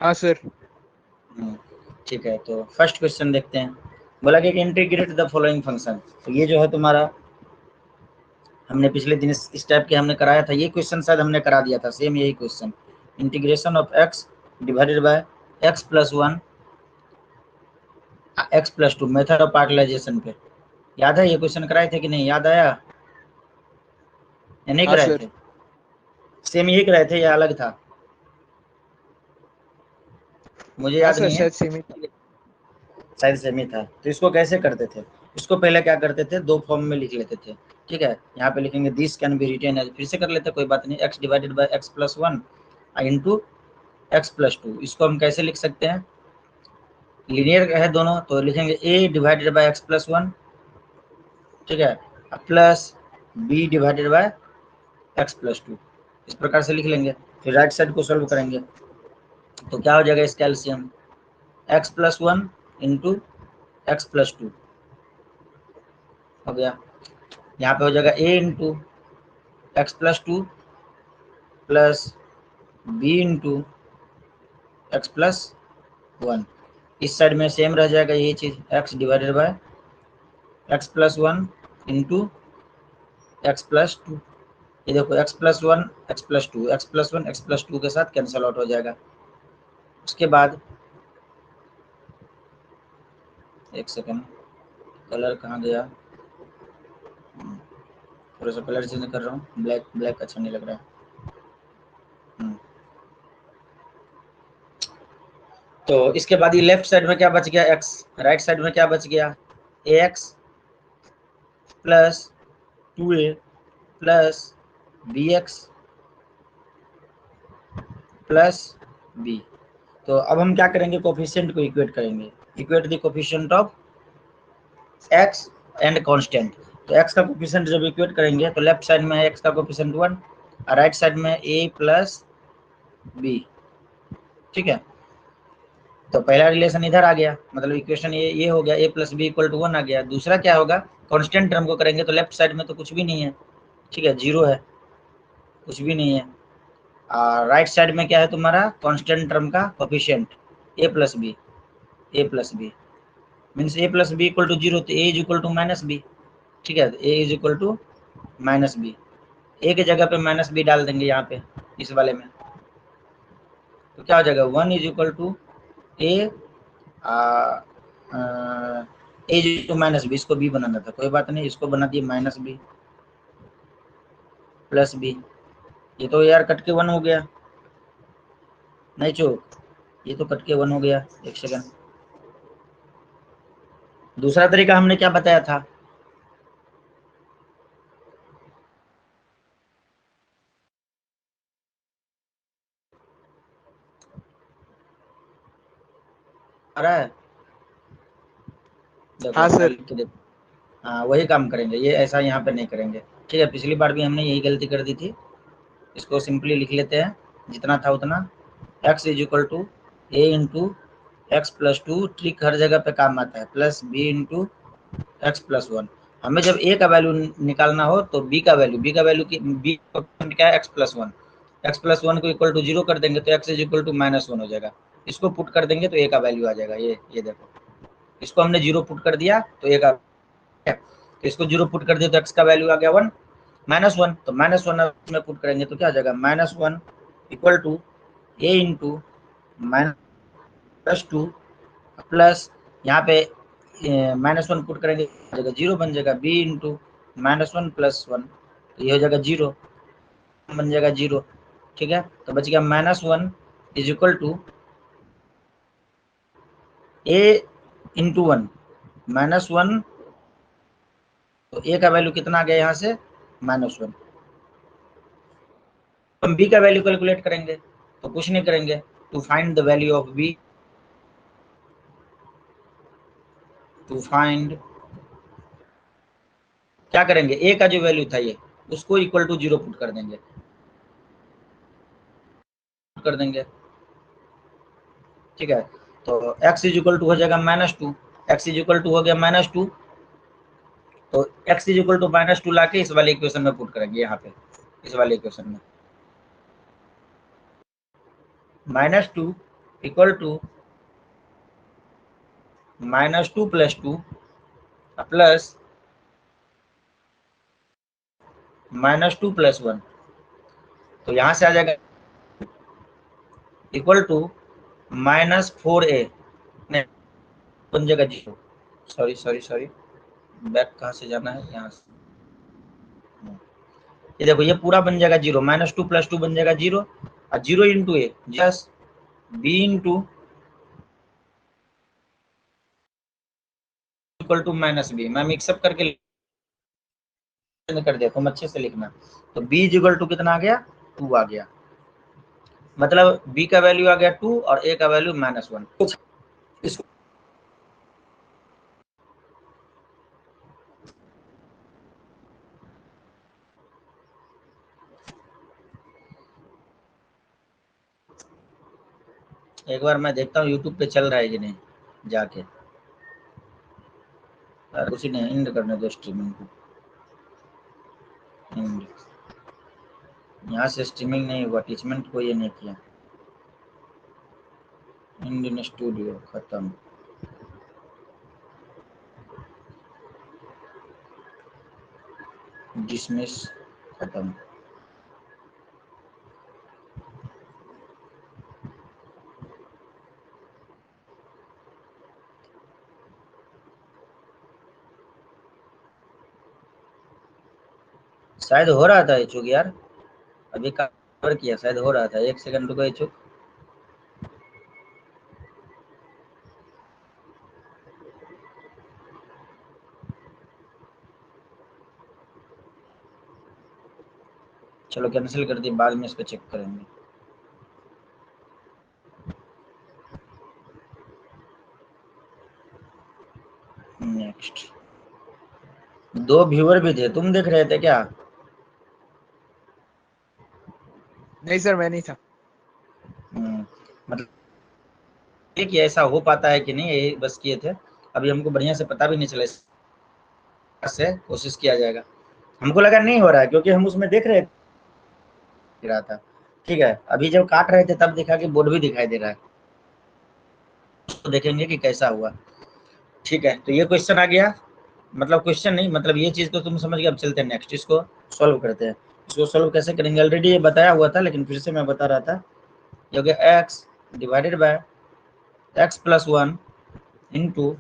हाँ सर। ठीक है, तो फर्स्ट क्वेश्चन देखते हैं। बोला कि इंटीग्रेट द फॉलोइंग फंक्शन। तो ये जो है तुम्हारा, हमने पिछले दिन इस टाइप के हमने कराया था, ये क्वेश्चन शायद हमने करा दिया था, सेम यही question. Integration of x divided by x plus one x plus two, method of partialization पे। याद है ये क्वेश्चन कराए थे कि नहीं, याद आया या नहीं हाँ कराए सर। थे? सेम यही कराए थे या अलग था? मुझे हाँ याद सर, नहीं है, शायद सेम ही था। शायद सेम ही था। तो इसको कैसे करते थे? इसको पहले क्या करते थे, दो फॉर्म में लिख लेते थे। ठीक है, यहाँ पे लिखेंगे this can be written as, फिर से कर लेते, कोई बात नहीं, X divided by x plus one into x plus two. इसको हम कैसे लिख सकते हैं, लीनियर है दोनों, तो लिखेंगे A divided by x plus one, ठीक है, plus B divided by x plus two, इस प्रकार से लिख लेंगे। फिर राइट साइड को सॉल्व करेंगे तो क्या हो जाएगा, इसका LCM x plus one into x plus two हो गया। यहाँ पे हो जाएगा A into x plus two plus B into x plus one. इस साइड में सेम रह जाएगा ये चीज़, x divided by x plus one into x plus two. ये देखो x plus one x plus two, x plus one x plus two के साथ कैंसल आउट हो जाएगा। उसके बाद एक सेकेंड, कलर कहाँ गया, थोड़ा सा कलर चेंज कर रहा हूँ, ब्लैक ब्लैक अच्छा नहीं लग रहा है। तो इसके बाद ये लेफ्ट साइड में क्या बच गया, एक्स, राइट साइड में क्या बच गया, A x plus two A plus B x plus B. तो अब हम क्या करेंगे, कोफिशिएंट को इक्वेट करेंगे, equate the coefficient of x and constant. तो एक्स का कोफिशिएंट जब इक्वेट करेंगे तो लेफ्ट साइड में है एक्स का कोफिशिएंट वन और राइट साइड में ए प्लस बी। ठीक है, तो पहला रिलेशन इधर आ गया, मतलब इक्वेशन ये हो गया, A plus B equal to one आ गया। दूसरा क्या होगा, कांस्टेंट टर्म को करेंगे तो लेफ्ट साइड में तो कुछ भी नहीं है, ठीक है, जीरो है, कुछ भी नहीं है। और राइट साइड में क्या है तुम्हारा, कांस्टेंट टर्म का coefficient A plus B, A plus B means A plus B equal to zero, तो A is equal to minus B. ठीक है, A is equal to minus B, A की जगह पे माइनस बी डाल देंगे यहाँ पे इस वाले में, तो क्या हो जाएगा, one is equal to A is two minus B. इसको बी बनाना था, कोई बात नहीं, इसको बना दिए माइनस बी प्लस बी। ये तो यार कट के वन हो गया, नहीं चूक, ये तो कट के वन हो गया। एक सेकंड, दूसरा तरीका हमने क्या बताया था, आ रहा है, देखो हाँ अपना सर। लिख के देखो। हाँ वही काम करेंगे, ये ऐसा यहाँ पे नहीं करेंगे। ठीक है, पिछली बार भी हमने यही गलती कर दी थी। इसको सिंपली लिख लेते हैं, जितना था उतना, x is equal to A into x plus two, trick हर जगह पे काम आता है, plus B into x plus one. हमें जब ए का वैल्यू निकालना हो तो बी का वैल्यू की बी क्या है, X plus one, x plus one को इक्वल टू जीरो कर देंगे तो X is equal to minus one हो जाएगा। इसको पुट कर देंगे तो ए का वैल्यू आ जाएगा, ये देखो, इसको हमने जीरो पुट कर दिया तो ए का, तो इसको जीरो पुट कर दिया तो एक्स का वैल्यू आ गया वन, माइनस वन, तो माइनस वन में पुट करेंगे तो क्या हो जाएगा, minus one equal to A into minus two plus, यहाँ पे माइनस वन पुट करेंगे जगह जीरो बन जाएगा, B into minus one plus one, तो ये हो जाएगा जीरो, बन जाएगा जीरो। ठीक है, तो बच गया minus one is equal to A into one, minus one, तो ए का वैल्यू कितना आ गया यहाँ से, माइनस वन। हम बी का वैल्यू कैलकुलेट करेंगे तो कुछ नहीं करेंगे, to find the value of B, to find, क्या करेंगे, ए का जो वैल्यू था ये, उसको इक्वल टू जीरो पुट कर देंगे, ठीक है, तो x इज इक्वल टू हो जाएगा minus two, X is equal to हो गया माइनस टू, तो x is equal to minus two लाके इस वाले इक्वेशन में पुट करेंगे, यहाँ पे इस वाले इक्वेशन में minus two equal to -2 + 2 plus -2 + 1, तो यहाँ से आ जाएगा इक्वल टू -4a, नहीं बन जाएगा 0, सॉरी बैक कहाँ से जाना है, यहाँ से। ये देखो ये पूरा बन जाएगा 0, -2 + 2 बन जाएगा 0, और 0 into A just b into equal to -b। मैं मिक्सअप करके कर देता हूँ, अच्छे से लिखना। तो b इक्वल टू कितना आ गया, 2 आ गया, मतलब b का वैल्यू आ गया 2 और a का वैल्यू -1। इसको एक बार मैं देखता हूँ यूट्यूब पे चल रहा है कि नहीं, जाके उसी ने एंड करने दो स्ट्रीमिंग को, एंड यहाँ से स्ट्रीमिंग नहीं हुआ, टीचमेंट को ये नहीं किया, एंड इन स्टूडियो खत्म। डिसमिस खत्म। शायद हो रहा था इचुक यार, अभी कवर किया, शायद हो रहा था, 1 सेकंड रुको इचुक। चलो कैंसिल कर दी, बाद में इसको चेक करेंगे। नेक्स्ट 2 व्यूअर भी थे, तुम देख रहे थे क्या? नहीं सर, मैं नहीं था। मतलब कि ऐसा हो पाता है कि नहीं, ये बस किए थे, अभी हमको बढ़िया से पता भी नहीं चला, से कोशिश किया जाएगा। हमको लगा नहीं हो रहा है क्योंकि हम उसमें देख रहा था, ठीक है। अभी जब काट रहे थे तब देखा कि बोर्ड भी दिखाई दे रहा है, तो देखेंगे कि कैसा हुआ। ठीक है, तो ये क्वेश्चन आ गया, मतलब क्वेश्चन नहीं, मतलब ये चीज तो तुम समझ गए। अब चलते हैं नेक्स्ट, इसको सॉल्व करते हैं। इसको सॉल्व कैसे करेंगे ऑलरेडी ये बताया हुआ था, लेकिन फिर से मैं बता रहा था। ये हो गया x divided by x + 1 into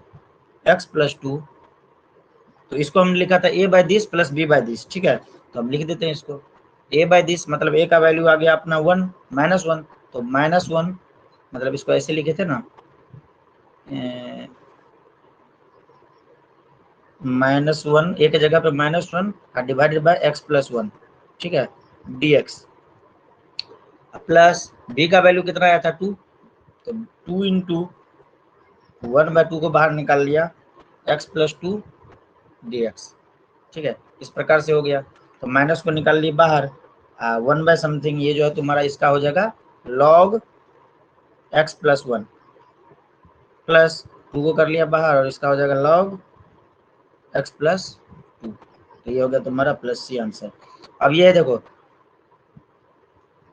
x + 2, तो इसको हम लिखा था a/this + b/this, ठीक है। तो हम लिख देते हैं इसको a/this, मतलब a का वैल्यू आ गया अपना 1 -1, तो -1 मतलब इसको ऐसे लिखे थे ना, -1 a की जगह पे -1 और डिवाइडेड बाय x + 1, ठीक है, dx प्लस b का वैल्यू कितना आया था 2, तो 2 इंटू 1/2 को बाहर निकाल लिया, x + 2 dx, ठीक है। इस प्रकार से हो गया, तो माइनस को निकाल लिए बाहर, 1/समथिंग ये जो है तुम्हारा इसका हो जाएगा log x + 1 प्लस 2 को कर लिया बाहर और इसका हो जाएगा log x + 2, तो ये हो गया तुम्हारा +c आंसर। अब ये देखो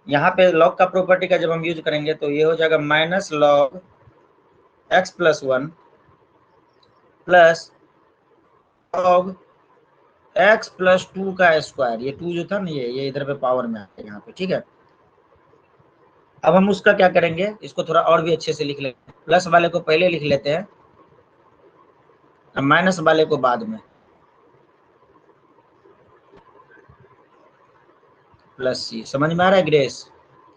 यहाँ पे log का प्रॉपर्टी का जब हम यूज करेंगे तो ये हो जाएगा -log x + 1 plus log x + 2 का स्क्वायर, ये 2 जो था ना ये इधर पे पावर में आता है यहाँ पे, ठीक है। अब हम उसका क्या करेंगे, इसको थोड़ा और भी अच्छे से लिख लेते हैं, प्लस वाले को पहले लिख लेते हैं और माइनस वाले को बाद में, +c। समझ में आ रहा है ग्रेस?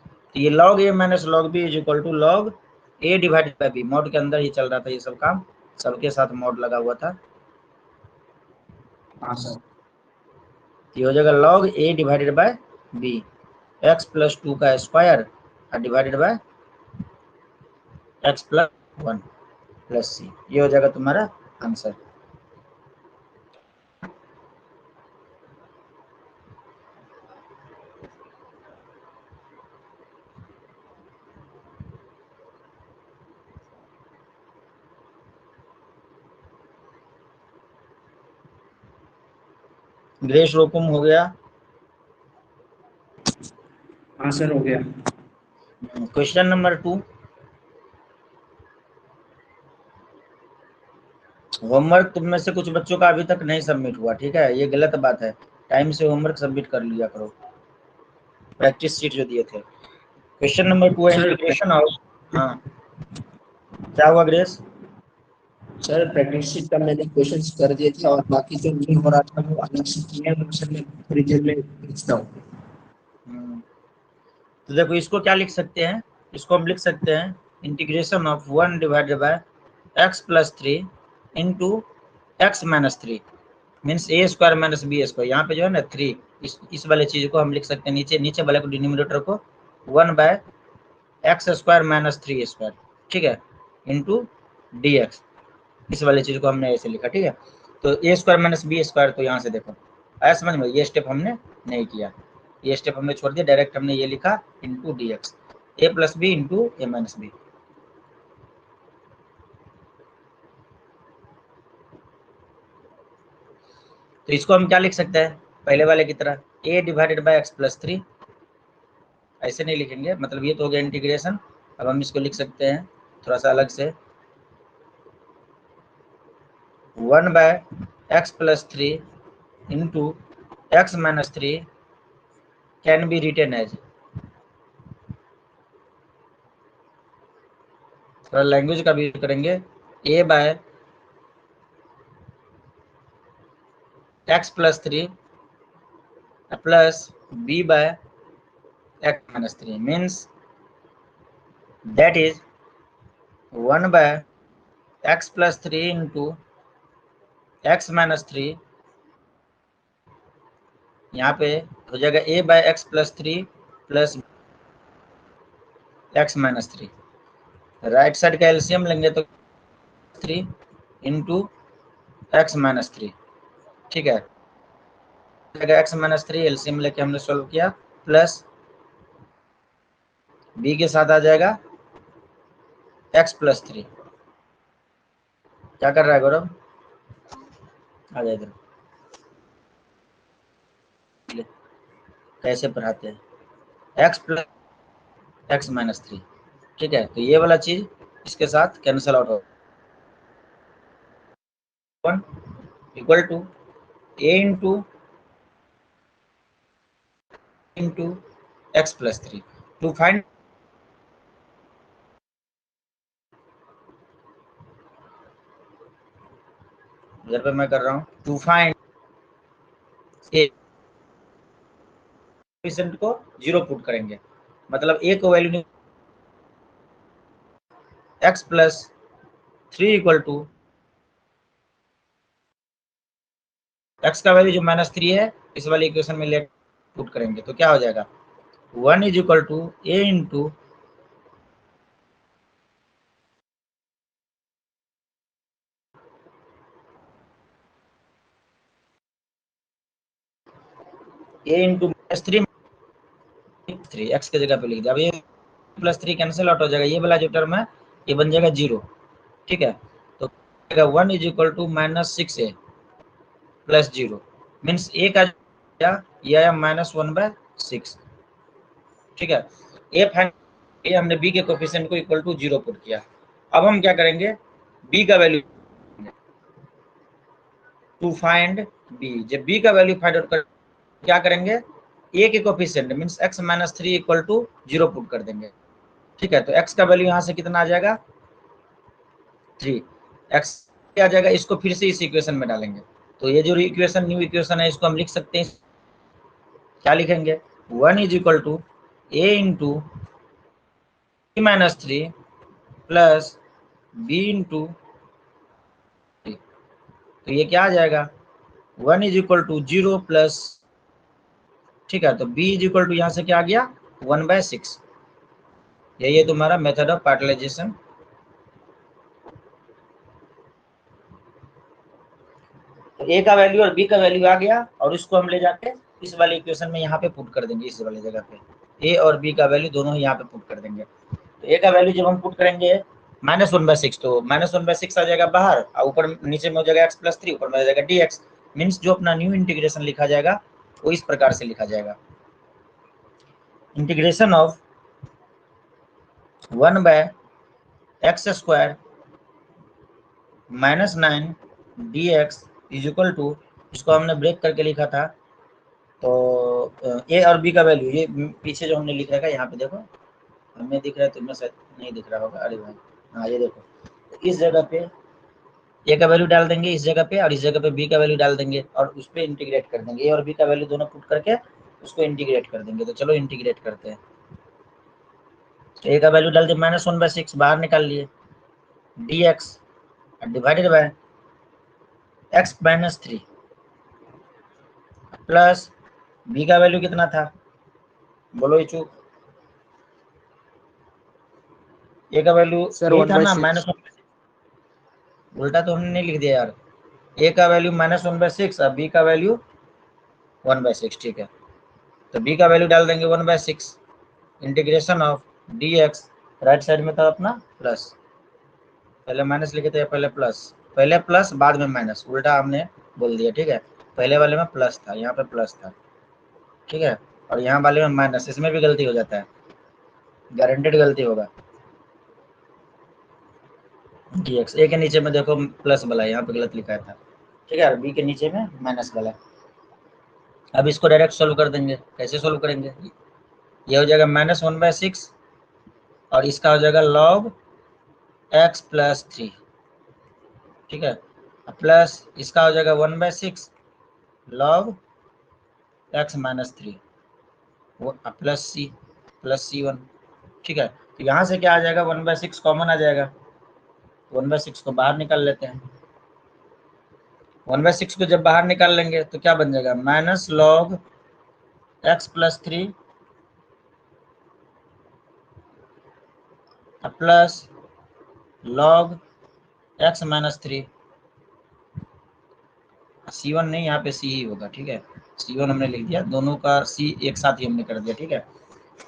तो ये log a - log b = log a divided by b, mod के अंदर ही चल रहा था ये सब काम, सबके साथ मॉड लगा हुआ था। हाँ सर, ये हो जाएगा log a divided by b, x + 2 का square divided by x + 1 +c, ये हो जाएगा तुम्हारा आंसर। ग्रेस रोकुम हो गया? हाँ सर, हो गया। क्वेश्चन नंबर 2, होमवर्क तुम में से कुछ बच्चों का अभी तक नहीं सबमिट हुआ, ठीक है, ये गलत बात है। टाइम से होमवर्क सबमिट कर लिया करो, प्रैक्टिस शीट जो दिए थे। क्वेश्चन नंबर 2 है इंटीग्रेशन ऑफ, हाँ क्या हुआ ग्रेस? सर प्रैक्टिस शीट का मैंने क्वेश्चंस कर दिए थे और बाकी जो नहीं हो रहा था वो अलग से किया है, सर मैं रिजल्ट में भेजता हूँ। तो देखो इसको क्या लिख सकते हैं, इसको हम लिख सकते हैं integration of 1 divided by x plus 3 into x minus 3 means A square minus B square. यहाँ पे जो है ना 3, इस वाले चीज को हम लिख सकते हैं, नीचे वाले को डिनोमिनेटर को 1 by X square minus 3 square, ठीक है, इंटू डी एक्स। इस वाले चीज को हमने ऐसे लिखा, ठीक है। तो ए स्क्वायर माइनस बी स्क्वायर, तो यहाँ से देखो आया समझ में, ये स्टेप हमने नहीं किया, ये स्टेप हमने छोड़ दिया, डायरेक्ट हमने ये लिखा इंटू डी एक्स, ए प्लस बी इंटू ए माइनस बी। तो इसको हम क्या लिख सकते हैं पहले वाले की तरह, ए डिवाइडेड बाय एक्स प्लस 3, ऐसे नहीं लिखेंगे, मतलब ये तो हो गया इंटीग्रेशन। अब हम इसको लिख सकते हैं थोड़ा सा अलग से, 1 by x plus 3 into x minus 3 can be written as, थोड़ा लैंग्वेज का भी करेंगे, A by x plus 3 plus B by x minus 3 means that is 1 by x plus 3 into x minus 3, यहाँ पे हो जाएगा A by x plus 3 plus x minus 3, right side का LCM लेंगे तो 3 इंटू एक्स माइनस 3, ठीक है, x minus 3 LCM लेके हमने सॉल्व किया, प्लस बी के साथ आ जाएगा एक्स प्लस 3। क्या कर रहा है गौरव, आ जाए इधर, कैसे पढ़ाते हैं, एक्स प्लस एक्स माइनस 3, ठीक है। तो ये वाला चीज इसके साथ कैंसिल आउट हो, 1 equal to A into x plus 3 to find, इधर पे मैं कर रहा हूँ टू फाइंड ए को 0 पुट करेंगे, मतलब ए को value X plus 3 equal to X का वैल्यू जो माइनस 3 है इस वाले इक्वेशन में ले पुट करेंगे, तो क्या हो जाएगा 1 is equal to A into A into minus 3 X की जगह पे लिख दिया। अब ये प्लस 3 कैंसिल आउट हो जाएगा, ये वाला जो टर्म है ये बन जाएगा 0, ठीक है। तो 1 is equal to minus 6 A plus 0 means A का ये आया माइनस 1 बाय 6, ठीक है। ए फाइंड, ये हमने बी के कोफिशिएंट को इक्वल टू 0 पुट किया। अब हम क्या करेंगे, बी का वैल्यू टू फाइंड बी, जब बी का वैल्यू फाइंड आउट कर क्या करेंगे, ए के coefficient means x minus 3 equal to 0 put कर देंगे, ठीक है। तो x का वैल्यू यहाँ से कितना आ जाएगा 3, x आ जाएगा, इसको फिर से इस इक्वेशन में डालेंगे। तो ये जो इक्वेशन न्यू इक्वेशन है इसको हम लिख सकते हैं, क्या लिखेंगे 1 is equal to A into minus 3 plus B into, तो ये क्या आ जाएगा 1 इज इक्वल टू 0 प्लस, ठीक है। तो b इज इक्वल टू यहाँ से क्या आ गया 1 बाय 6, यही है तुम्हारा मेथड ऑफ पार्टलाइजेशन। तो a का वैल्यू और b का वैल्यू आ गया और इसको हम ले जाके इस वाले इक्वेशन में यहाँ पे पुट कर देंगे, इस वाले जगह पे a और b का वैल्यू दोनों ही यहाँ पे पुट कर देंगे। तो a का वैल्यू जब हम पुट करेंगे -1/6, तो -1/6 आ जाएगा बाहर और ऊपर नीचे में हो जाएगा x प्लस 3, ऊपर में आ जाएगा dx, मीन्स जो अपना न्यू इंटीग्रेशन लिखा जाएगा वो इस प्रकार से लिखा जाएगा, integration of 1 by X square minus 9 D x is equal to, इसको हमने ब्रेक करके लिखा था, तो ए और बी का वैल्यू, ये पीछे जो हमने लिख रखा है यहाँ पे देखो, हमें दिख रहा है, तुम्हें शायद नहीं दिख रहा होगा, अरे भाई हाँ ये देखो, तो इस जगह पे ए का वैल्यू डाल देंगे इस जगह पे, और इस जगह पे बी का वैल्यू डाल देंगे, और उस पर इंटीग्रेट कर देंगे, ए और बी का वैल्यू दोनों पुट करके उसको इंटीग्रेट कर देंगे। तो चलो इंटीग्रेट करते हैं। तो ए का वैल्यू डाल दिए -1/6, बाहर निकाल लिए, D X divided by x minus 3 plus B का वैल्यू कितना था, बोलो इचू, ए का वैल्यू सर यही था ना 1/6। -1/6, उल्टा तो हमने नहीं लिख दिया यार, ए का वैल्यू -1/6 और बी का वैल्यू 1/6, ठीक है। तो बी का वैल्यू डाल देंगे 1/6, integration of D x, right side में था अपना प्लस, पहले माइनस लिखे थे, पहले प्लस, पहले प्लस बाद में माइनस, उल्टा हमने बोल दिया, ठीक है। पहले वाले में प्लस था, यहाँ पे प्लस था, ठीक है, और यहाँ वाले में माइनस, इसमें भी गलती हो जाता है, गारंटेड गलती होगा। डी एक्स, ए के नीचे में देखो प्लस वाला, यहाँ पे गलत लिखा था, ठीक है, और बी के नीचे में माइनस वाला। अब इसको डायरेक्ट सोल्व कर देंगे, कैसे सोल्व करेंगे, ये हो जाएगा -1/6 और इसका हो जाएगा log x प्लस 3, ठीक है, प्लस इसका हो जाएगा 1/6 log x minus 3 plus c1, ठीक है। तो यहाँ से क्या आ जाएगा, 1/6 कॉमन आ जाएगा, 1/6 को बाहर निकाल लेते हैं। 1/6 को जब बाहर निकाल लेंगे तो क्या बन जाएगा, minus log x plus 3 plus log x minus 3, C1 नहीं, यहाँ पे C ही होगा, ठीक है, C1 हमने लिख दिया, दोनों का C एक साथ ही हमने कर दिया, ठीक है,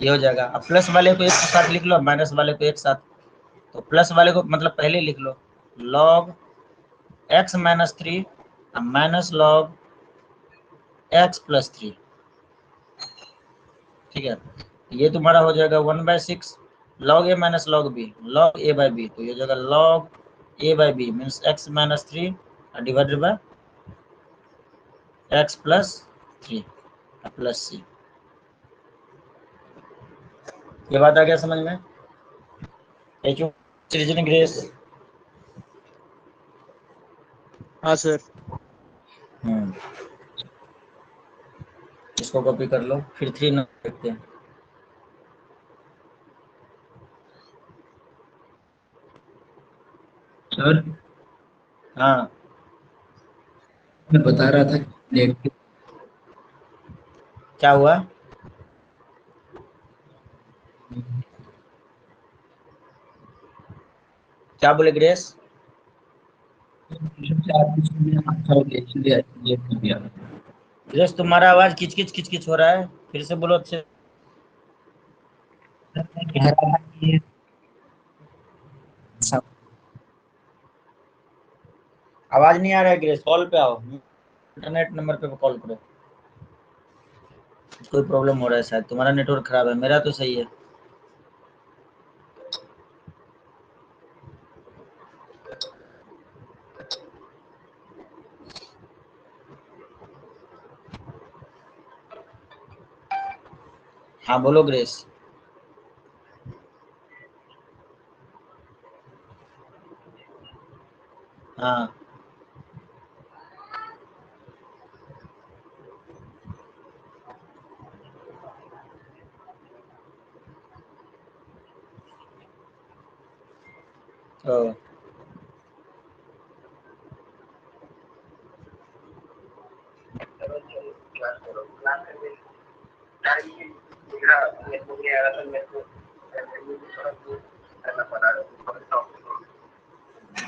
ये हो जाएगा। अब प्लस वाले को एक साथ लिख लो, माइनस वाले को एक साथ, तो प्लस वाले को मतलब पहले लिख लो, log x minus 3 minus log x plus 3, ठीक है, ये तुम्हारा हो जाएगा 1/6 log a minus log b, log a by b, तो ये हो जाएगा log a by b means x minus 3 divided by x plus 3 plus c। ये बात आ गया समझ में, रीजनिंग ग्रेस। हाँ सर। इसको कॉपी कर लो, फिर 3 नंबर देखते हैं। सर हाँ मैं बता रहा था नेगेटिव, क्या हुआ, क्या बोले ग्रेस, ग्रेस तुम्हारा आवाज किच किच किच किच हो रहा है, फिर से बोलो अच्छे। कह रहा था कि आवाज नहीं आ रहा है ग्रेस, कॉल पे आओ, इंटरनेट नंबर पे कॉल करो, कोई प्रॉब्लम हो रहा है, शायद तुम्हारा नेटवर्क खराब है, मेरा तो सही है। हाँ बोलो ग्रेस। हाँ ओ,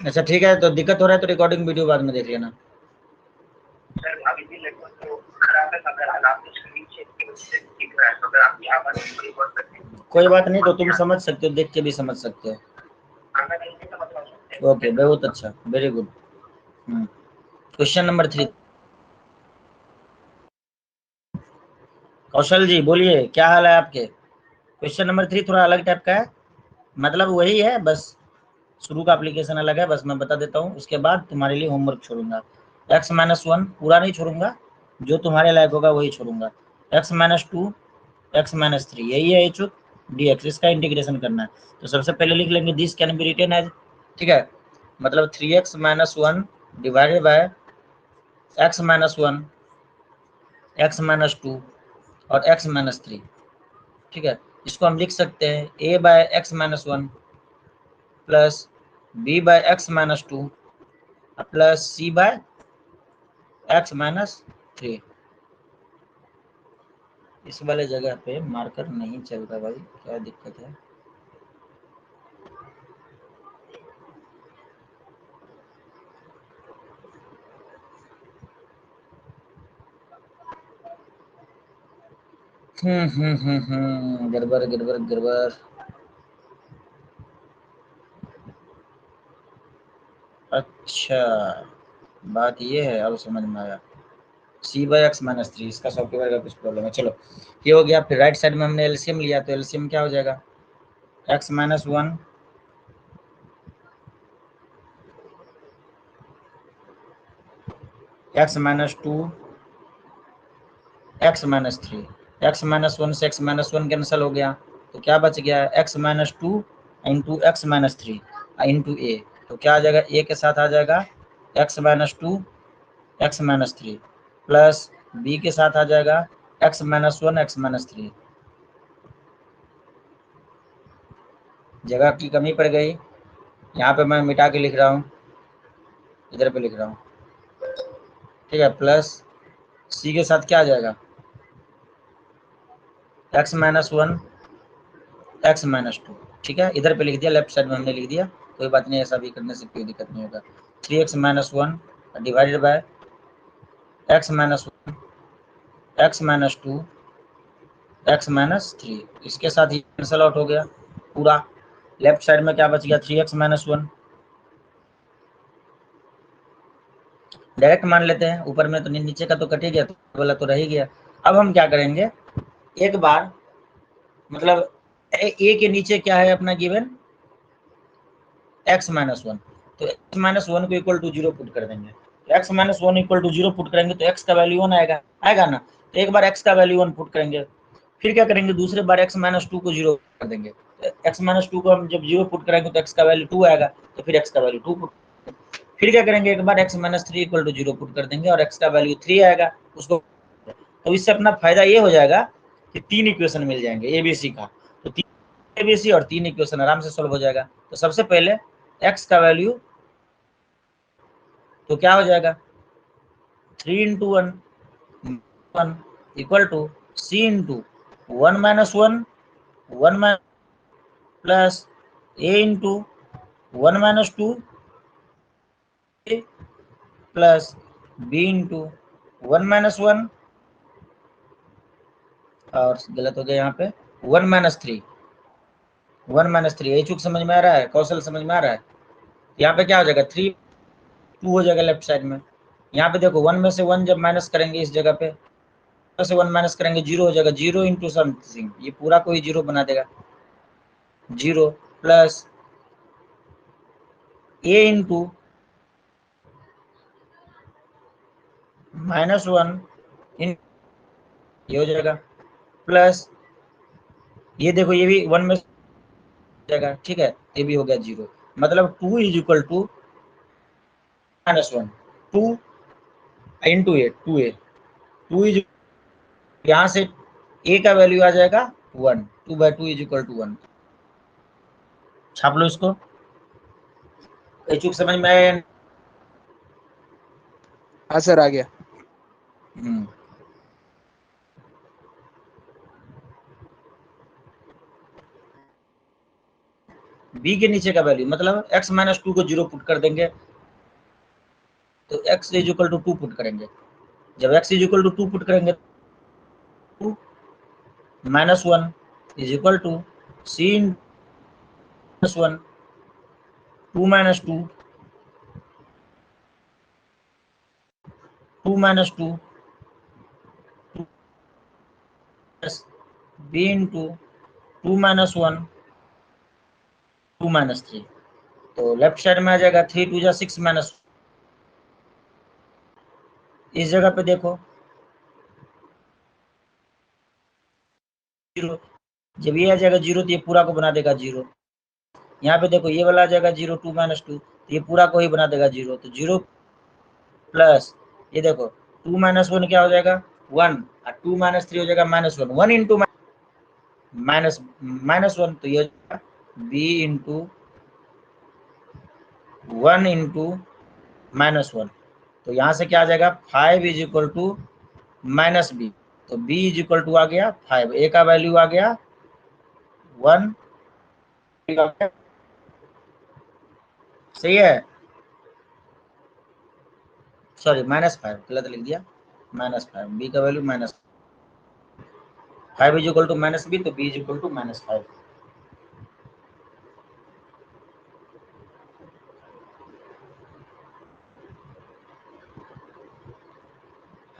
अच्छा ठीक है, तो दिक्कत हो रहा है तो रिकॉर्डिंग वीडियो बाद में देख लेना। कोई बात नहीं, तो तुम समझ सकते हो, देख के भी समझ सकते हो। ओके बहुत अच्छा, वेरी गुड। क्वेश्चन नंबर 3, कौशल जी बोलिए, क्या हाल है आपके। क्वेश्चन नंबर 3 थोड़ा अलग टाइप का है, मतलब वही है, बस शुरू का एप्लीकेशन अलग है, बस मैं बता देता हूँ, उसके बाद तुम्हारे लिए होमवर्क छोड़ूंगा। x-1 पूरा नहीं छोड़ूंगा, जो तुम्हारे लायक होगा वही छोड़ूंगा। x-2 x-3 यही है इच्छुक dx, इसका इंटीग्रेशन करना है। तो सबसे पहले लिख लेंगे this can be written as, ठीक है, मतलब 3x-1 divided by x-1 x-2 और x-3, ठीक है। इसको हम लिख सकते हैं a by x-1 plus b by x-2 plus c by x-3। इस वाले जगह पे मार्कर नहीं चलता भाई, क्या दिक्कत है? गड़बड़ गड़बड़ गड़बड़। अच्छा, बात ये है, अब समझ में आया। c बाय x-3, इसका सॉफ्टवेयर का कुछ प्रॉब्लम है। चलो ये हो गया। फिर राइट साइड में हमने एलसीएम लिया, तो एलसीएम क्या हो जाएगा? x-1 x-2 x-3, x-1 से x-1 कैंसिल हो गया, तो क्या बच गया? x-2 into x-3 into a, तो क्या आ जाएगा? a के साथ आ जाएगा x-2 x-3 प्लस b के साथ आ जाएगा x-1 x-3। जगह की कमी पड़ गई, यहाँ पे मैं मिटा के लिख रहा हूँ, इधर पे लिख रहा हूँ, ठीक है। प्लस c के साथ क्या आ जाएगा? x-1 x-2, ठीक है। इधर पे लिख दिया, लेफ्ट साइड में हमने लिख दिया, कोई बात नहीं, ऐसा भी करने से कोई दिक्कत नहीं होगा। 3x-1 divided by x-1 x-2 x-3, इसके साथ ही कैंसल आउट हो गया पूरा। लेफ्ट साइड में क्या बच गया? 3x-1, डायरेक्ट मान लेते हैं, ऊपर में तो नीचे का तो कट ही गया, तो वाला तो रह ही गया। अब हम क्या करेंगे, एक बार मतलब a के नीचे क्या है अपना गिवन? x-1, तो x-1 को इक्वल टू 0 पुट कर देंगे। तो x-1 इक्वल टू 0 पुट करेंगे तो x का वैल्यू 1 आएगा, आएगा ना? तो एक बार x का वैल्यू 1 पुट करेंगे, फिर क्या करेंगे? दूसरे बार x-2 को 0 कर देंगे। तो x-2 को हम जब 0 पुट करेंगे तो x का वैल्यू 2 आएगा, तो फिर x का वैल्यू 2 पुट। फिर क्या करेंगे? एक बार x-3 इक्वल टू 0 पुट कर देंगे और x का वैल्यू 3 आएगा, उसको। तो इससे अपना फायदा ये हो जाएगा कि 3 इक्वेशन मिल जाएंगे एबीसी का, तो 3 एबीसी और 3 इक्वेशन आराम से सॉल्व हो जाएगा। तो सबसे पहले x का वैल्यू तो क्या हो जाएगा? 3 into 1 equal to c into 1 minus 1 1 plus a into 1 minus 2 plus b into 1 minus 1, और गलत हो गया यहाँ पे 1 माइनस 3 यही चूक समझ में आ रहा है? कौशल समझ में आ रहा है? यहाँ पे क्या हो जाएगा? 3 2 हो जाएगा लेफ्ट साइड में। यहाँ पे देखो 1 में से 1 जब माइनस करेंगे इस जगह पे, से 1 माइनस करेंगे 0 हो जाएगा, 0 इंटू समथिंग, ये पूरा कोई 0 बना देगा, 0 प्लस a इंटू -1 ये हो जाएगा, प्लस ये देखो ये भी 1 में जाएगा, ठीक है, ये भी हो गया 0। मतलब 2 is equal to -1 2 into A 2 is, यहाँ से a का वैल्यू आ जाएगा 1, 2/2 इज इक्वल टू 1। छाप लो इसको, चूक समझ में आया? हाँ सर, आ गया। b के नीचे का वैल्यू मतलब x-2 को 0 पुट कर देंगे, तो x is equal to 2 put करेंगे। जब x is equal to 2 put करेंगे, 2 -1 is equal to c -1 2 minus 2 2 minus 2 plus b into 2 minus 1 2 minus 3। तो लेफ्ट साइड में आ जाएगा 3 2 जा 6 माइनस। इस जगह पे देखो 0, जब ये आ जाएगा 0 तो ये पूरा को बना देगा 0। यहाँ पे देखो ये वाला आ जाएगा 0 2 माइनस 2, तो ये पूरा को ही बना देगा 0। तो 0 प्लस ये देखो 2 माइनस 1 क्या हो जाएगा 1, और 2 माइनस 3 हो जाएगा माइनस 1। 1 इंटू माइनस माइनस 1, तो ये b इंटू 1 इंटू माइनस 1। तो यहाँ से क्या आ जाएगा 5 is equal to minus B. तो b इज इक्वल टू आ गया 5, a का वैल्यू आ गया 1, सही है। सॉरी -5 गलत लिख दिया, -5, बी का value -5 is equal to minus B, तो बी इज इक्वल टू -5।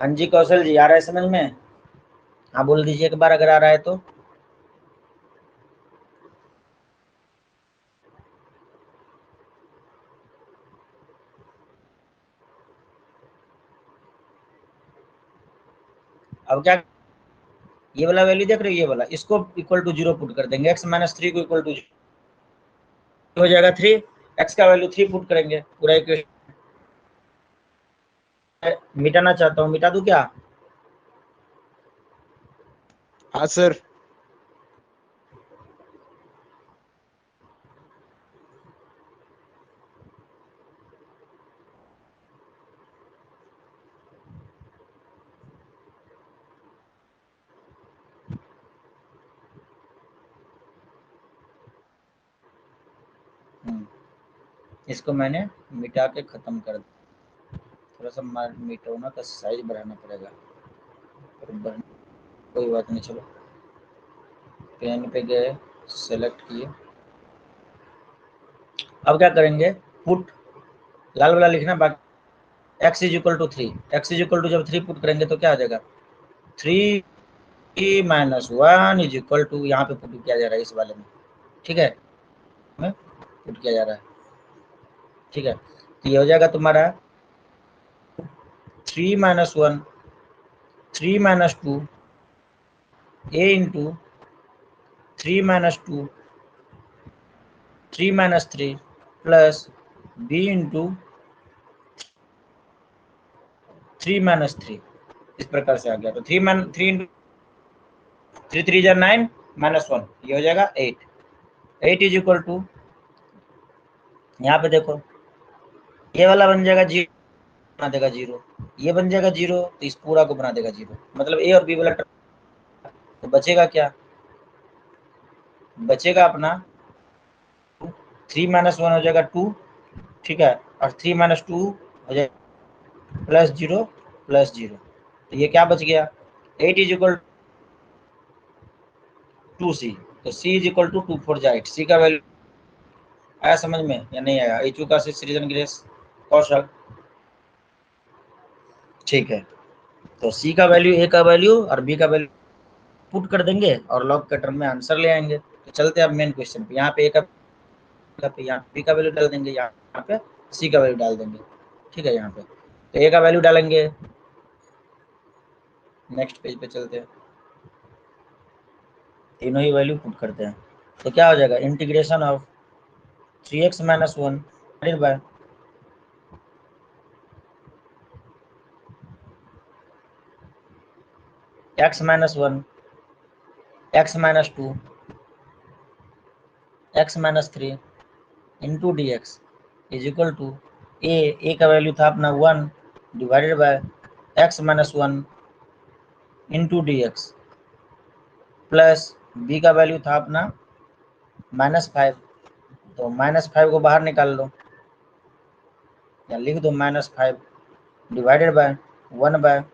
हाँ जी कौशल जी, आ रहा है समझ में? हाँ बोल दीजिए एक बार अगर आ रहा है तो। अब क्या, ये वाला वैल्यू देख रहे हो, ये वाला, इसको इक्वल टू 0 पुट कर देंगे। x माइनस 3 को इक्वल टू हो जाएगा 3, x का वैल्यू 3 पुट करेंगे। पूरा इक्वेशन मिटाना चाहता हूँ, मिटा दूं क्या? हाँ सर। इसको मैंने मिटा के खत्म कर दिया। थोड़ा सा मिटाना का साइज बढ़ाना पड़ेगा, कोई बात नहीं। चलो पेन पे गए, सेलेक्ट किए। अब क्या करेंगे, पुट लाल वाला लिखना, बाकी x is equal to 3, x is equal to जब 3 पुट करेंगे तो क्या आ जाएगा 3 माइनस 1 इज इक्वल टू, यहाँ पे पुट किया जा रहा है इस वाले में, ठीक है, पुट किया जा रहा है, ठीक है। तो ये हो जाएगा तुम्हारा 3 minus 1 3 minus 2 a into 3 minus 2 3 minus 3 plus b into 3 minus 3। इस प्रकार से आ गया। तो 3 इंटू 3 3 जा 9 माइनस 1, ये हो जाएगा 8। 8 इज इक्वल टू, यहाँ पे देखो ये वाला बन जाएगा 0, बना देगा 0, ये बन जाएगा 0, तो इस पूरा को बना देगा 0। मतलब a और b वाला, तो बचेगा क्या, बचेगा अपना 3 माइनस 1 हो जाएगा 2, ठीक है, और 3 माइनस 2 हो जाएगा प्लस 0 प्लस 0। तो ये क्या बच गया 8 इज इक्वल टू सी, तो c इज इक्वल टू 2 4 जा 8। c का वैल्यू आया समझ में या नहीं आया? एचयू का सीजन ग्रेस कौशल, ठीक है। तो c का वैल्यू, a का वैल्यू और b का वैल्यू पुट कर देंगे और लॉग के टर्म में आंसर ले आएंगे। तो चलते हैं अब मेन क्वेश्चन पे। यहाँ पे a का, पे यहाँ b का वैल्यू डाल देंगे, यहाँ पे c का वैल्यू डाल देंगे, ठीक है। यहाँ पे तो a का वैल्यू डालेंगे, नेक्स्ट पेज पे चलते हैं, तीनों ही वैल्यू पुट करते हैं। तो क्या हो जाएगा integration of 3x minus 1 divided by x minus 1 x minus 2 x minus 3 into D x is equal to A का वैल्यू था अपना 1 divided by x minus 1 into D x plus b का वैल्यू था अपना -5। तो -5 को बाहर निकाल लो या लिख दो -5 divided by 1 by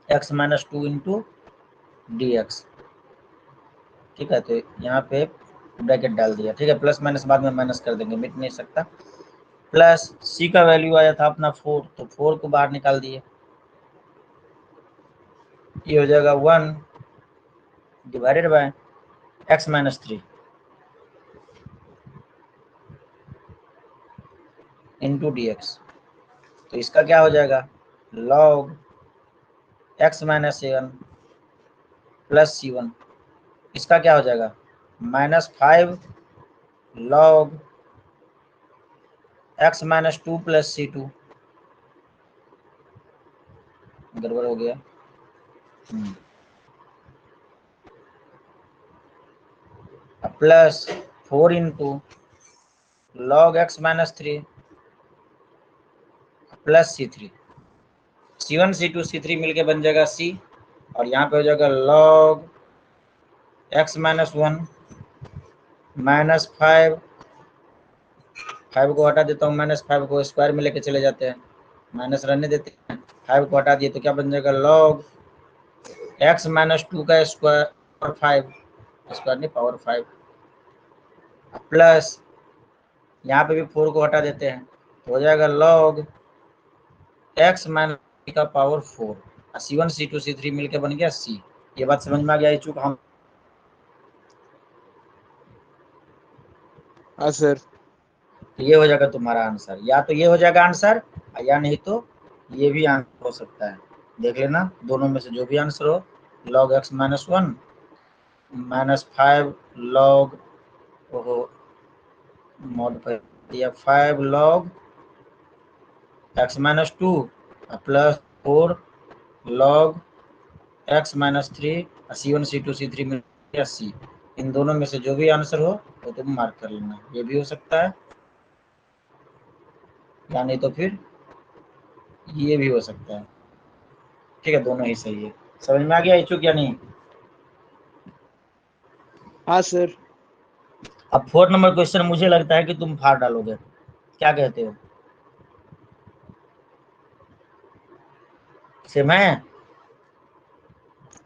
x minus 2 into D X, ठीक है। तो यहाँ पे ब्रैकेट डाल दिया, ठीक है। प्लस माइनस बाद में माइनस कर देंगे, मिट नहीं सकता। प्लस c का वैल्यू आया था अपना 4, तो 4 को बाहर निकाल दिए, ये हो जाएगा 1 divided by x minus 3। Into D x. तो इसका क्या हो जाएगा, log x minus a1 plus c1। इसका क्या हो जाएगा, -5 log x minus 2 plus c2। गड़बड़ हो गया। Plus 4 into log x minus 3 plus c3। c1 c2 c3 मिलके बन जाएगा c, और यहाँ पे हो जाएगा log x माइनस 1 माइनस 5 को हटा देता हूँ, -5 को स्क्वायर में लेके चले जाते हैं, माइनस रहने देते हैं, 5 को हटा दिए तो क्या बन जाएगा, log x माइनस 2 का स्क्वायर और 5 स्क्वायर नहीं पावर 5 प्लस यहाँ पे भी 4 को हटा देते हैं तो हो जाएगा log x माइनस का पावर 4। c1 c2 c3 मिलके बन गया c। ये बात समझ में आ गया चूक हम। हाँ सर। तो ये हो जाएगा तुम्हारा आंसर, या तो ये हो जाएगा आंसर या नहीं तो ये भी आंसर हो सकता है। देख लेना दोनों में से जो भी आंसर हो, log x minus 1 minus 5 log modify दिया 5 log x minus 2 plus 4 log x minus 3 c1 c2 c3 में c। इन दोनों में से जो भी आंसर हो तो तुम मार्क कर लेना। ये भी हो सकता है या नहीं तो फिर ये भी हो सकता है। ठीक है, दोनों ही सही है। समझ में आ गया इच्छुक या नहीं? हाँ सर। अब 4 नंबर क्वेश्चन मुझे लगता है कि तुम फाड़ डालोगे, क्या कहते हो? सेम है?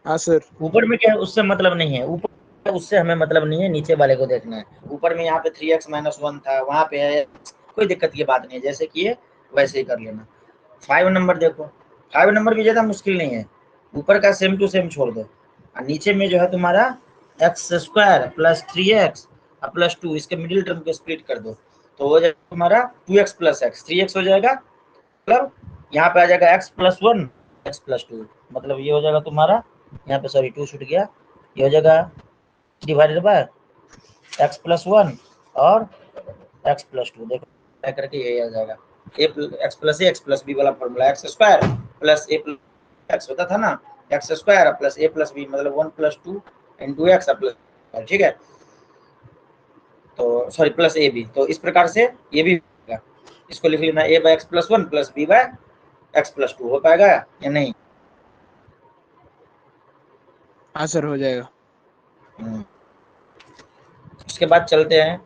हाँ सर। ऊपर में क्या है उससे मतलब नहीं है, ऊपर उससे हमें मतलब नहीं है, नीचे वाले को देखना है। ऊपर में यहाँ पे 3x माइनस 1 था, वहां पे है, कोई दिक्कत की बात नहीं है, जैसे किए वैसे ही कर लेना। 5 नंबर देखो, 5 नंबर भी ज्यादा मुश्किल नहीं है, ऊपर का सेम टू सेम छोड़ दो और नीचे में जो है तुम्हारा x square plus 3x plus 2, इसके मिडिल टर्म को स्प्लिट कर दो तो हो जाएगा तुम्हारा 2x प्लस x, 3x हो जाएगा, मतलब यहाँ पे आ जाएगा x प्लस 1 x प्लस 2, मतलब ये हो जाएगा तुम्हारा, यहाँ पे सॉरी 2 छूट गया, ये हो जाएगा डिवाइडेड बाय x प्लस 1 और x प्लस 2। देखो करके यही आ जाएगा x प्लस b वाला formula, x square plus a plus x होता था ना, x square plus a plus b मतलब 1 प्लस 2 इंटू एक्स प्लस, ठीक है, तो सॉरी प्लस ए बी। तो इस प्रकार से ये भी इसको लिख लेना a by x plus 1 plus b by x plus 2। हो पाएगा या नहीं? हाँ सर, हो जाएगा। उसके बाद चलते हैं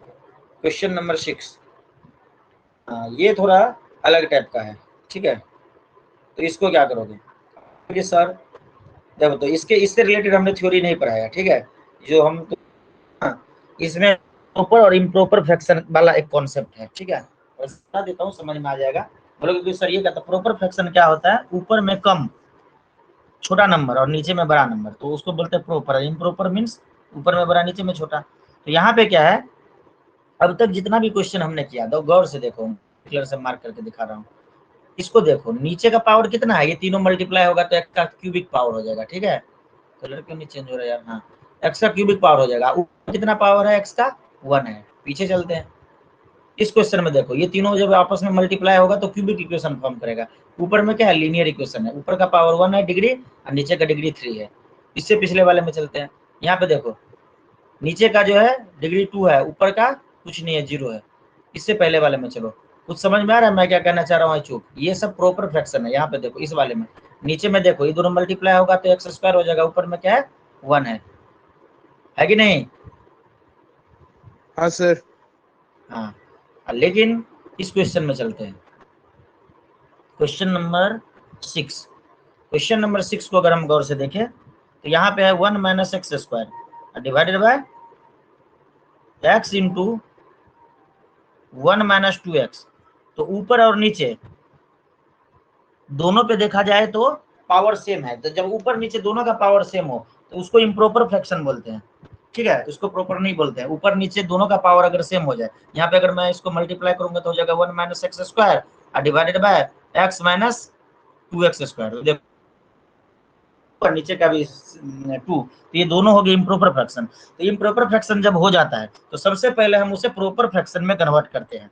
क्वेश्चन नंबर 6। ये थोड़ा अलग टाइप का है, ठीक है, तो इसको क्या करोगे सर? देखो तो इससे रिलेटेड हमने थ्योरी नहीं पढ़ाया, ठीक है, जो हम तो इसमें प्रॉपर और इम्प्रॉपर फ्रैक्शन वाला एक कॉन्सेप्ट है, ठीक है, और बता देता हूँ समझ में आ जाएगा। बोलोगे सर ये कहता प्रॉपर फ्रैक्शन क्या होता है, ऊपर में कम छोटा नंबर और नीचे में बड़ा नंबर, तो उसको बोलते हैं प्रॉपर। इम्प्रॉपर मीन्स ऊपर में बड़ा नीचे में छोटा। तो यहाँ पे क्या है, अब तक जितना भी क्वेश्चन हमने किया तो गौर से देखो, क्लियर से मार्क करके दिखा रहा हूँ, इसको देखो नीचे का पावर कितना है, ये तीनों मल्टीप्लाई होगा तो एक्स का क्यूबिक पावर हो जाएगा, ठीक है, कलर क्यों नहीं चेंज हो रहा है यार, हाँ एक्स का क्यूबिक पावर हो जाएगा। ऊपर कितना पावर है एक्स का, 1 है। पीछे चलते हैं, इस क्वेश्चन में देखो ये तीनों जब आपस में मल्टीप्लाई होगा तो क्यूबिक इक्वेशन फॉर्म करेगा। ऊपर में क्या है, लीनियर इक्वेशन है, ऊपर का पावर 1 है डिग्री और नीचे का डिग्री 3 है। इससे पिछले वाले में चलते हैं, यहाँ पे देखो नीचे का जो है डिग्री 2 है, ऊपर का कुछ नहीं है 0 है। इससे पहले वाले में चलो, कुछ समझ में आ रहा है मैं क्या कहना चाह रहा हूँ? चूक, ये सब प्रॉपर फ्रैक्शन है। यहाँ पे देखो इस वाले में नीचे में देखो ये दोनों मल्टीप्लाई होगा तो एक्स स्क्वायर हो जाएगा, ऊपर में क्या है 1 है कि नहीं? हाँ सर। हाँ, लेकिन इस क्वेश्चन में चलते हैं, क्वेश्चन नंबर 6। क्वेश्चन नंबर 6 को अगर हम गौर से देखें तो यहाँ पे है 1 minus x square divided by x into 1 minus 2x। तो ऊपर और नीचे दोनों पे देखा जाए तो पावर सेम है, तो जब ऊपर नीचे दोनों का पावर सेम हो तो उसको इम्प्रॉपर फ्रैक्शन बोलते हैं। ठीक है, इसको प्रॉपर नहीं बोलते हैं। ऊपर नीचे दोनों का पावर अगर सेम हो जाए, यहाँ पे अगर मैं इसको मल्टीप्लाई करूंगा तो हो जाएगा 1 minus x square divided by x minus 2x square. देखो और नीचे का भी 2, तो ये दोनों हो गए इम्प्रॉपर फ्रैक्शन। तो इम्प्रॉपर फ्रैक्शन जब हो जाता है तो सबसे पहले हम उसे प्रॉपर फ्रैक्शन में कन्वर्ट करते हैं।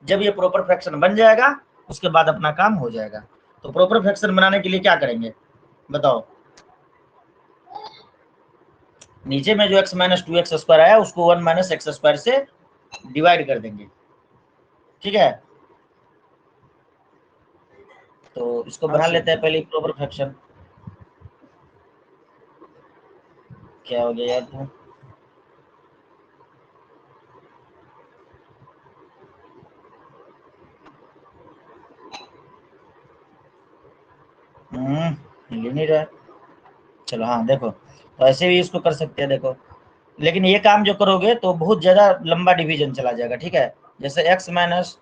जब ये प्रॉपर फ्रैक्शन बन जाएगा उसके बाद अपना काम हो जाएगा। तो प्रॉपर फ्रैक्शन बनाने के लिए क्या करेंगे बताओ? नीचे में जो x माइनस 2x स्क्वायर आया उसको 1 माइनस एक्स स्क्वायर से डिवाइड कर देंगे। ठीक है, तो इसको हाँ बना सर। लेते हैं पहले प्रॉपर फ्रैक्शन। क्या हो गया यार तू? ले नहीं रहा है। चलो हाँ देखो, तो ऐसे भी इसको कर सकते हैं देखो, लेकिन ये काम जो करोगे तो बहुत ज़्यादा लंबा डिवीजन चला जाएगा। ठीक है, जैसे x माइनस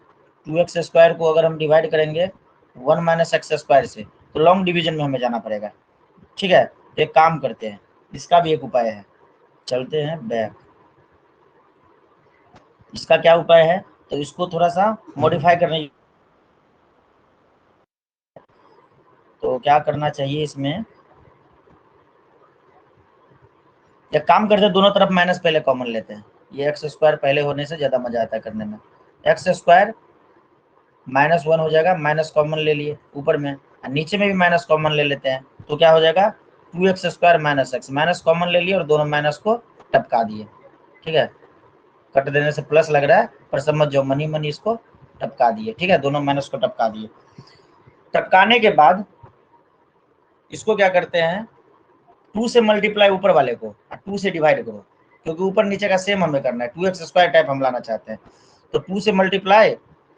2x स्क्वायर को अगर हम डिवाइड करेंगे 1 माइनस एक्स स्क्वायर से तो लॉन्ग डिवीजन में हमें जाना पड़ेगा। ठीक है, तो एक काम करते हैं, इसका भी एक उपाय है। चलते हैं बैक। इसका क्या उपाय है? तो इसको थोड़ा सा मॉडिफाई करने, तो क्या करना चाहिए इसमें, एक काम करते हैं दोनों तरफ माइनस पहले कॉमन लेते हैं। ये एक्स स्क्वायर पहले होने से ज़्यादा मजा आता है करने में। एक्स स्क्वायर माइनस 1 हो जाएगा, माइनस कॉमन ले लिए ऊपर में, और नीचे में भी माइनस कॉमन ले लेते हैं तो क्या हो जाएगा 2x square minus x, minus common ले लिए और दोनों माइनस को टपका दिए। ठीक है, कट देने से प्लस लग रहा है पर समझ जाओ मनी मनी इसको टपका दिए। ठीक है, दोनों माइनस को टपका दिए। टपकाने के बाद इसको क्या करते हैं, 2 से मल्टीप्लाई ऊपर वाले को और 2 से डिवाइड करो, क्योंकि ऊपर नीचे का सेम हमें करना है, 2x स्क्वायर टाइप हम लाना चाहते हैं। तो 2 से मल्टीप्लाई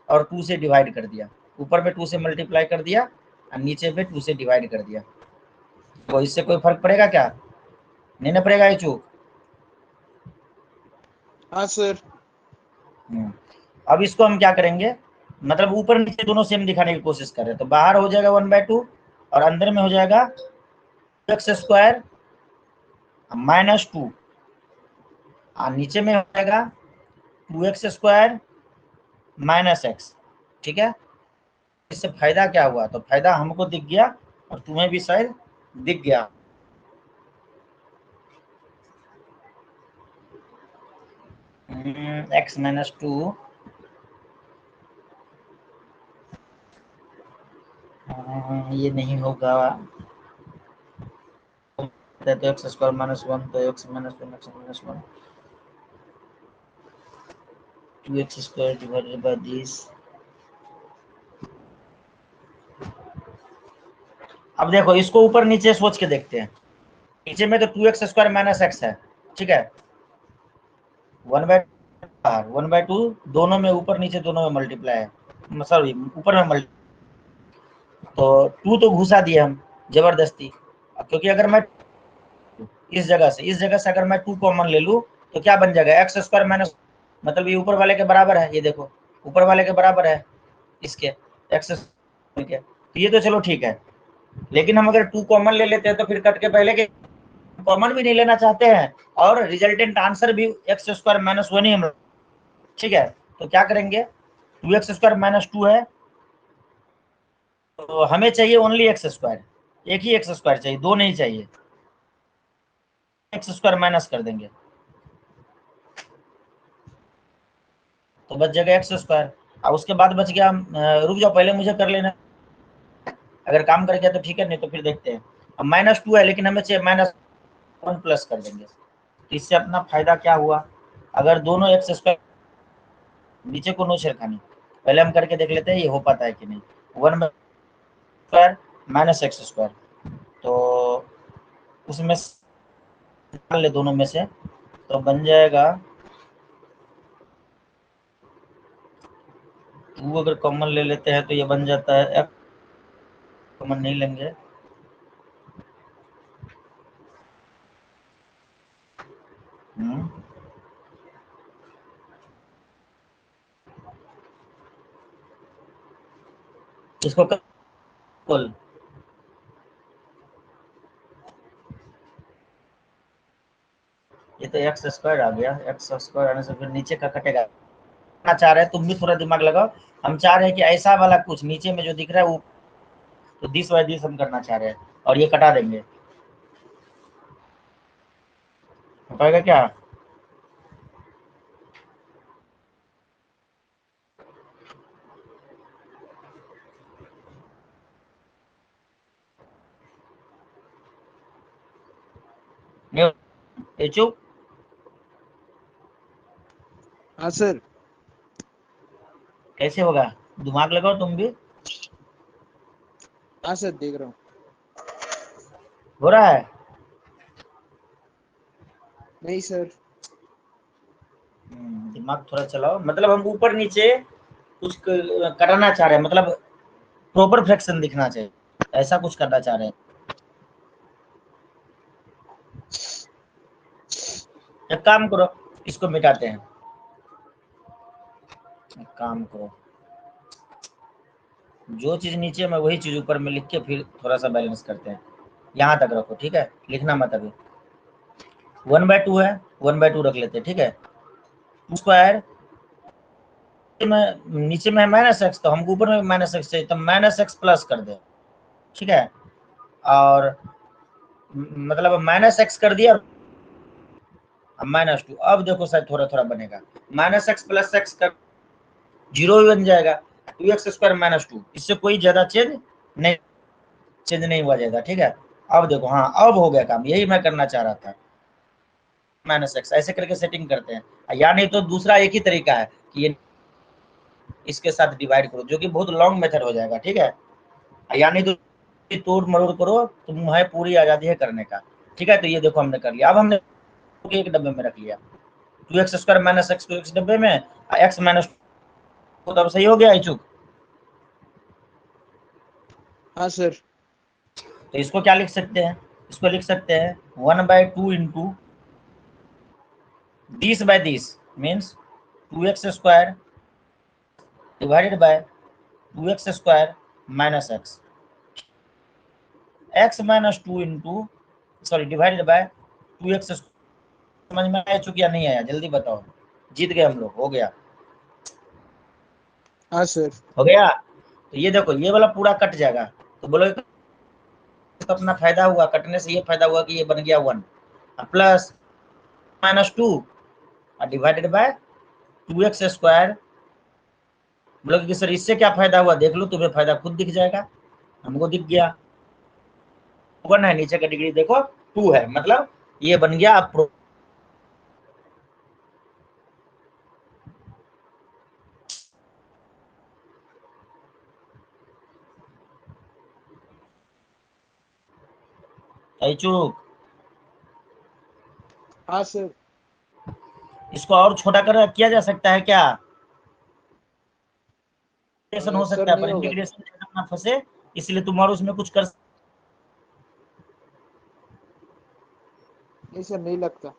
और 2 से डिवाइड कर दिया, ऊपर में 2 से मल्टीप्लाई कर दिया और नीचे पे 2 से डिवाइड कर दिया। तो इससे कोई फर्क पड़ेगा क्या? नहीं ना पड़ेगा ये चूक। हाँ सर। अब इसको हम क्या करेंगे, मतलब ऊपर नीचे दोनों सेम दिखाने की कोशिश कर रहे हैं, तो बाहर हो जाएगा 1/2 और अंदर में हो जाएगा एक्स स्क्वायर -2 और नीचे में हो जाएगा 2x स्क्वायर माइनस एक्स। ठीक है, इससे फायदा क्या हुआ? तो फायदा हमको दिख गया और तुम्हें भी शायद दिख गया। x -2 ये नहीं होगा, तो एक्स स्क्वायर -1 तो x -1 2x square divided by this. अब देखो इसको ऊपर नीचे सोच के देखते हैं। नीचे में तो 2x स्क्वायर माइनस एक्स है। ठीक है, 1/2 दोनों में ऊपर नीचे दोनों में मल्टीप्लाई है, सॉरी ऊपर में मल्टी, तो 2 तो घुसा दिए हम जबरदस्ती, क्योंकि अगर मैं इस जगह से अगर मैं 2 कॉमन ले लूँ तो क्या बन जाएगा एक्स स्क्वायर माइनस, मतलब ये ऊपर वाले के बराबर है। ये देखो ऊपर वाले के बराबर है इसके एक्स के, तो ये तो चलो ठीक है। लेकिन हम अगर 2 कॉमन ले लेते हैं तो फिर कट के पहले के कॉमन भी नहीं लेना चाहते हैं और रिजल्टेंट आंसर भी एक्स स्क्वायर -1 ही हम। ठीक है, तो क्या करेंगे, 2x स्क्वायर -2 है तो हमें चाहिए ओनली एक्स स्क्वायर, एक ही एक्स स्क्वायर चाहिए, दो नहीं चाहिए। एक्स स्क्वायर माइनस कर देंगे तो बच जाएगा एक्स स्क्वायर, और उसके बाद बच गया, रुक जाओ पहले मुझे कर लेना, अगर काम कर गया तो ठीक है, नहीं तो फिर देखते हैं। अब -2 है लेकिन हमें चाहिए -1 प्लस कर देंगे। तो इससे अपना फायदा क्या हुआ, अगर दोनों एक्स स्क्वायर, नीचे को नो छेड़खानी, पहले हम करके देख लेते हैं ये हो पाता है कि नहीं। 1 स्क्वायर माइनस एक्स स्क्वायर, तो उसमें निकाल ले दोनों में से, तो बन जाएगा 2 अगर कॉमन ले लेते हैं तो ये बन जाता है एक्स, कॉमन नहीं लेंगे इसको कुल तो एक्स स्क्वायर आ गया, एक्स स्क्वायर आने से फिर नीचे का कटेगा। चाह रहे हैं तुम भी थोड़ा दिमाग लगाओ, हम चाह रहे हैं कि ऐसा वाला कुछ नीचे में जो दिख रहा है वो, तो 20 बाई 20 हम करना चाह रहे हैं और ये कटा देंगे, हो पाएगा क्या? नहीं चुप। हाँ सर। कैसे होगा, दिमाग लगाओ तुम भी। हाँ सर, देख रहा हूँ। हो रहा है? नहीं सर। दिमाग थोड़ा चलाओ, मतलब हम ऊपर नीचे कुछ कराना चाह रहे हैं, मतलब प्रॉपर फ्रैक्शन दिखना चाहिए, ऐसा कुछ करना चाह रहे हैं। एक काम करो, इसको मिटाते हैं। एक काम करो, जो चीज नीचे में वही चीज ऊपर में लिख के फिर थोड़ा सा बैलेंस करते हैं। यहाँ तक रखो, ठीक है, लिखना मत अभी। 1/2 है, 1/2 रख लेते हैं, ठीक है। स्क्वायर में नीचे में है माइनस एक्स, तो हमको ऊपर में माइनस एक्स चाहिए, तो माइनस एक्स प्लस कर दे, ठीक है। और मतलब माइनस एक्स कर दिया, -2। अब देखो शायद थोड़ा थोड़ा बनेगा, माइनस एक्स प्लस एक्स कर 0 भी बन जाएगा, 2x स्क्वायर -2, इससे कोई ज्यादा चेंज नहीं हुआ जाएगा, ठीक है। अब देखो, हाँ अब हो गया काम, यही मैं करना चाह रहा था। -x ऐसे करके सेटिंग करते हैं, या नहीं तो दूसरा एक ही तरीका है कि ये इसके साथ डिवाइड करो, जो कि बहुत लॉन्ग मेथड हो जाएगा, ठीक है। या नहीं तो तोड़ मरोड़ करो, तुम्हें पूरी आजादी है करने का, ठीक है। तो ये देखो हमने कर लिया, अब हमने एक डब्बे में रख लिया, 2x स्क्वायर -x को x डब्बे में, x -2, तो अब सही हो गया इचुक। हाँ सर। तो इसको क्या लिख सकते हैं, इसको लिख सकते हैं 1/2 into 10/10 means 2x square divided by 2x square minus x, x -2 into sorry divided by 2x। समझ में आया चुकी या नहीं आया, जल्दी बताओ, जीत गए हम लोग, हो गया। हाँ सर। हो गया, तो ये देखो ये वाला पूरा कट जाएगा, तो बोलो तो अपना फायदा हुआ, कटने से ये फायदा हुआ कि ये बन गया 1 plus -2 divided by 2x square. बोलो कि सर इससे क्या फायदा हुआ, देख लो, तुम्हें फायदा खुद दिख जाएगा, हमको दिख गया। 1 है, नीचे का डिग्री देखो 2 है, मतलब ये बन गया। अब चूक, हाँ सर। इसको और छोटा कर किया जा सकता है क्या? हो सर सकता है, नहीं पर होगा। इंटीग्रेशन ना फंसे, इसलिए तुम और उसमें कुछ कर। नहीं सर, नहीं लगता।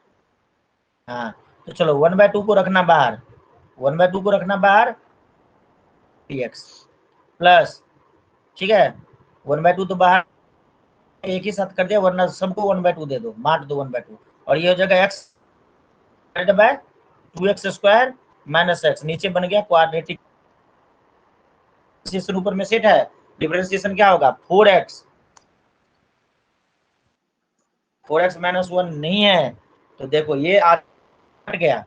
हाँ, तो चलो 1/2 को रखना बाहर, 1/2 को रखना बाहर, dx प्लस, ठीक है। 1/2 तो बाहर एक ही साथ कर दिया, वरना सबको 1/2 दे दो, बांट दो 1/2, और ये हो जाएगा x by 2x square minus X, नीचे बन गया क्वाड्रेटिक। ऊपर में सेट है, डिफरेंशिएशन क्या होगा 4x, 4x -1 नहीं है, तो देखो ये निपट गया,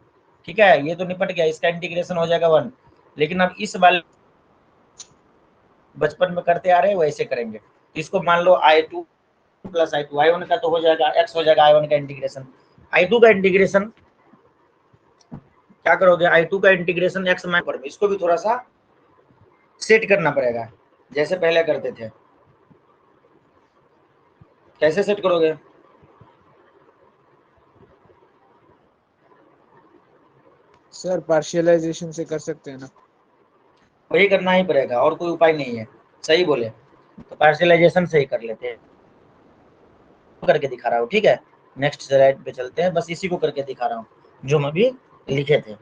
ठीक है, ये तो निपट गया, इसका इंटीग्रेशन हो जाएगा 1। लेकिन अब इस वाले बचपन में करते आ रहे हैं वैसे करेंगे, इसको मान लो i2 प्लस i2, i1 का तो हो जाएगा x, हो जाएगा i1 का इंटीग्रेशन, i2 का इंटीग्रेशन क्या करोगे, i2 का इंटीग्रेशन x में, पर इसको भी थोड़ा सा सेट करना पड़ेगा, जैसे पहले करते थे। कैसे सेट करोगे? सर पार्शियलाइजेशन से कर सकते हैं ना। वही करना ही पड़ेगा, और कोई उपाय नहीं है, सही बोले, तो पार्शियलाइजेशन से ही कर लेते हैं, करके दिखा रहा हूँ, ठीक है। नेक्स्ट स्लाइड पे चलते हैं, बस इसी को करके दिखा रहा हूँ जो हम अभी लिखे थे,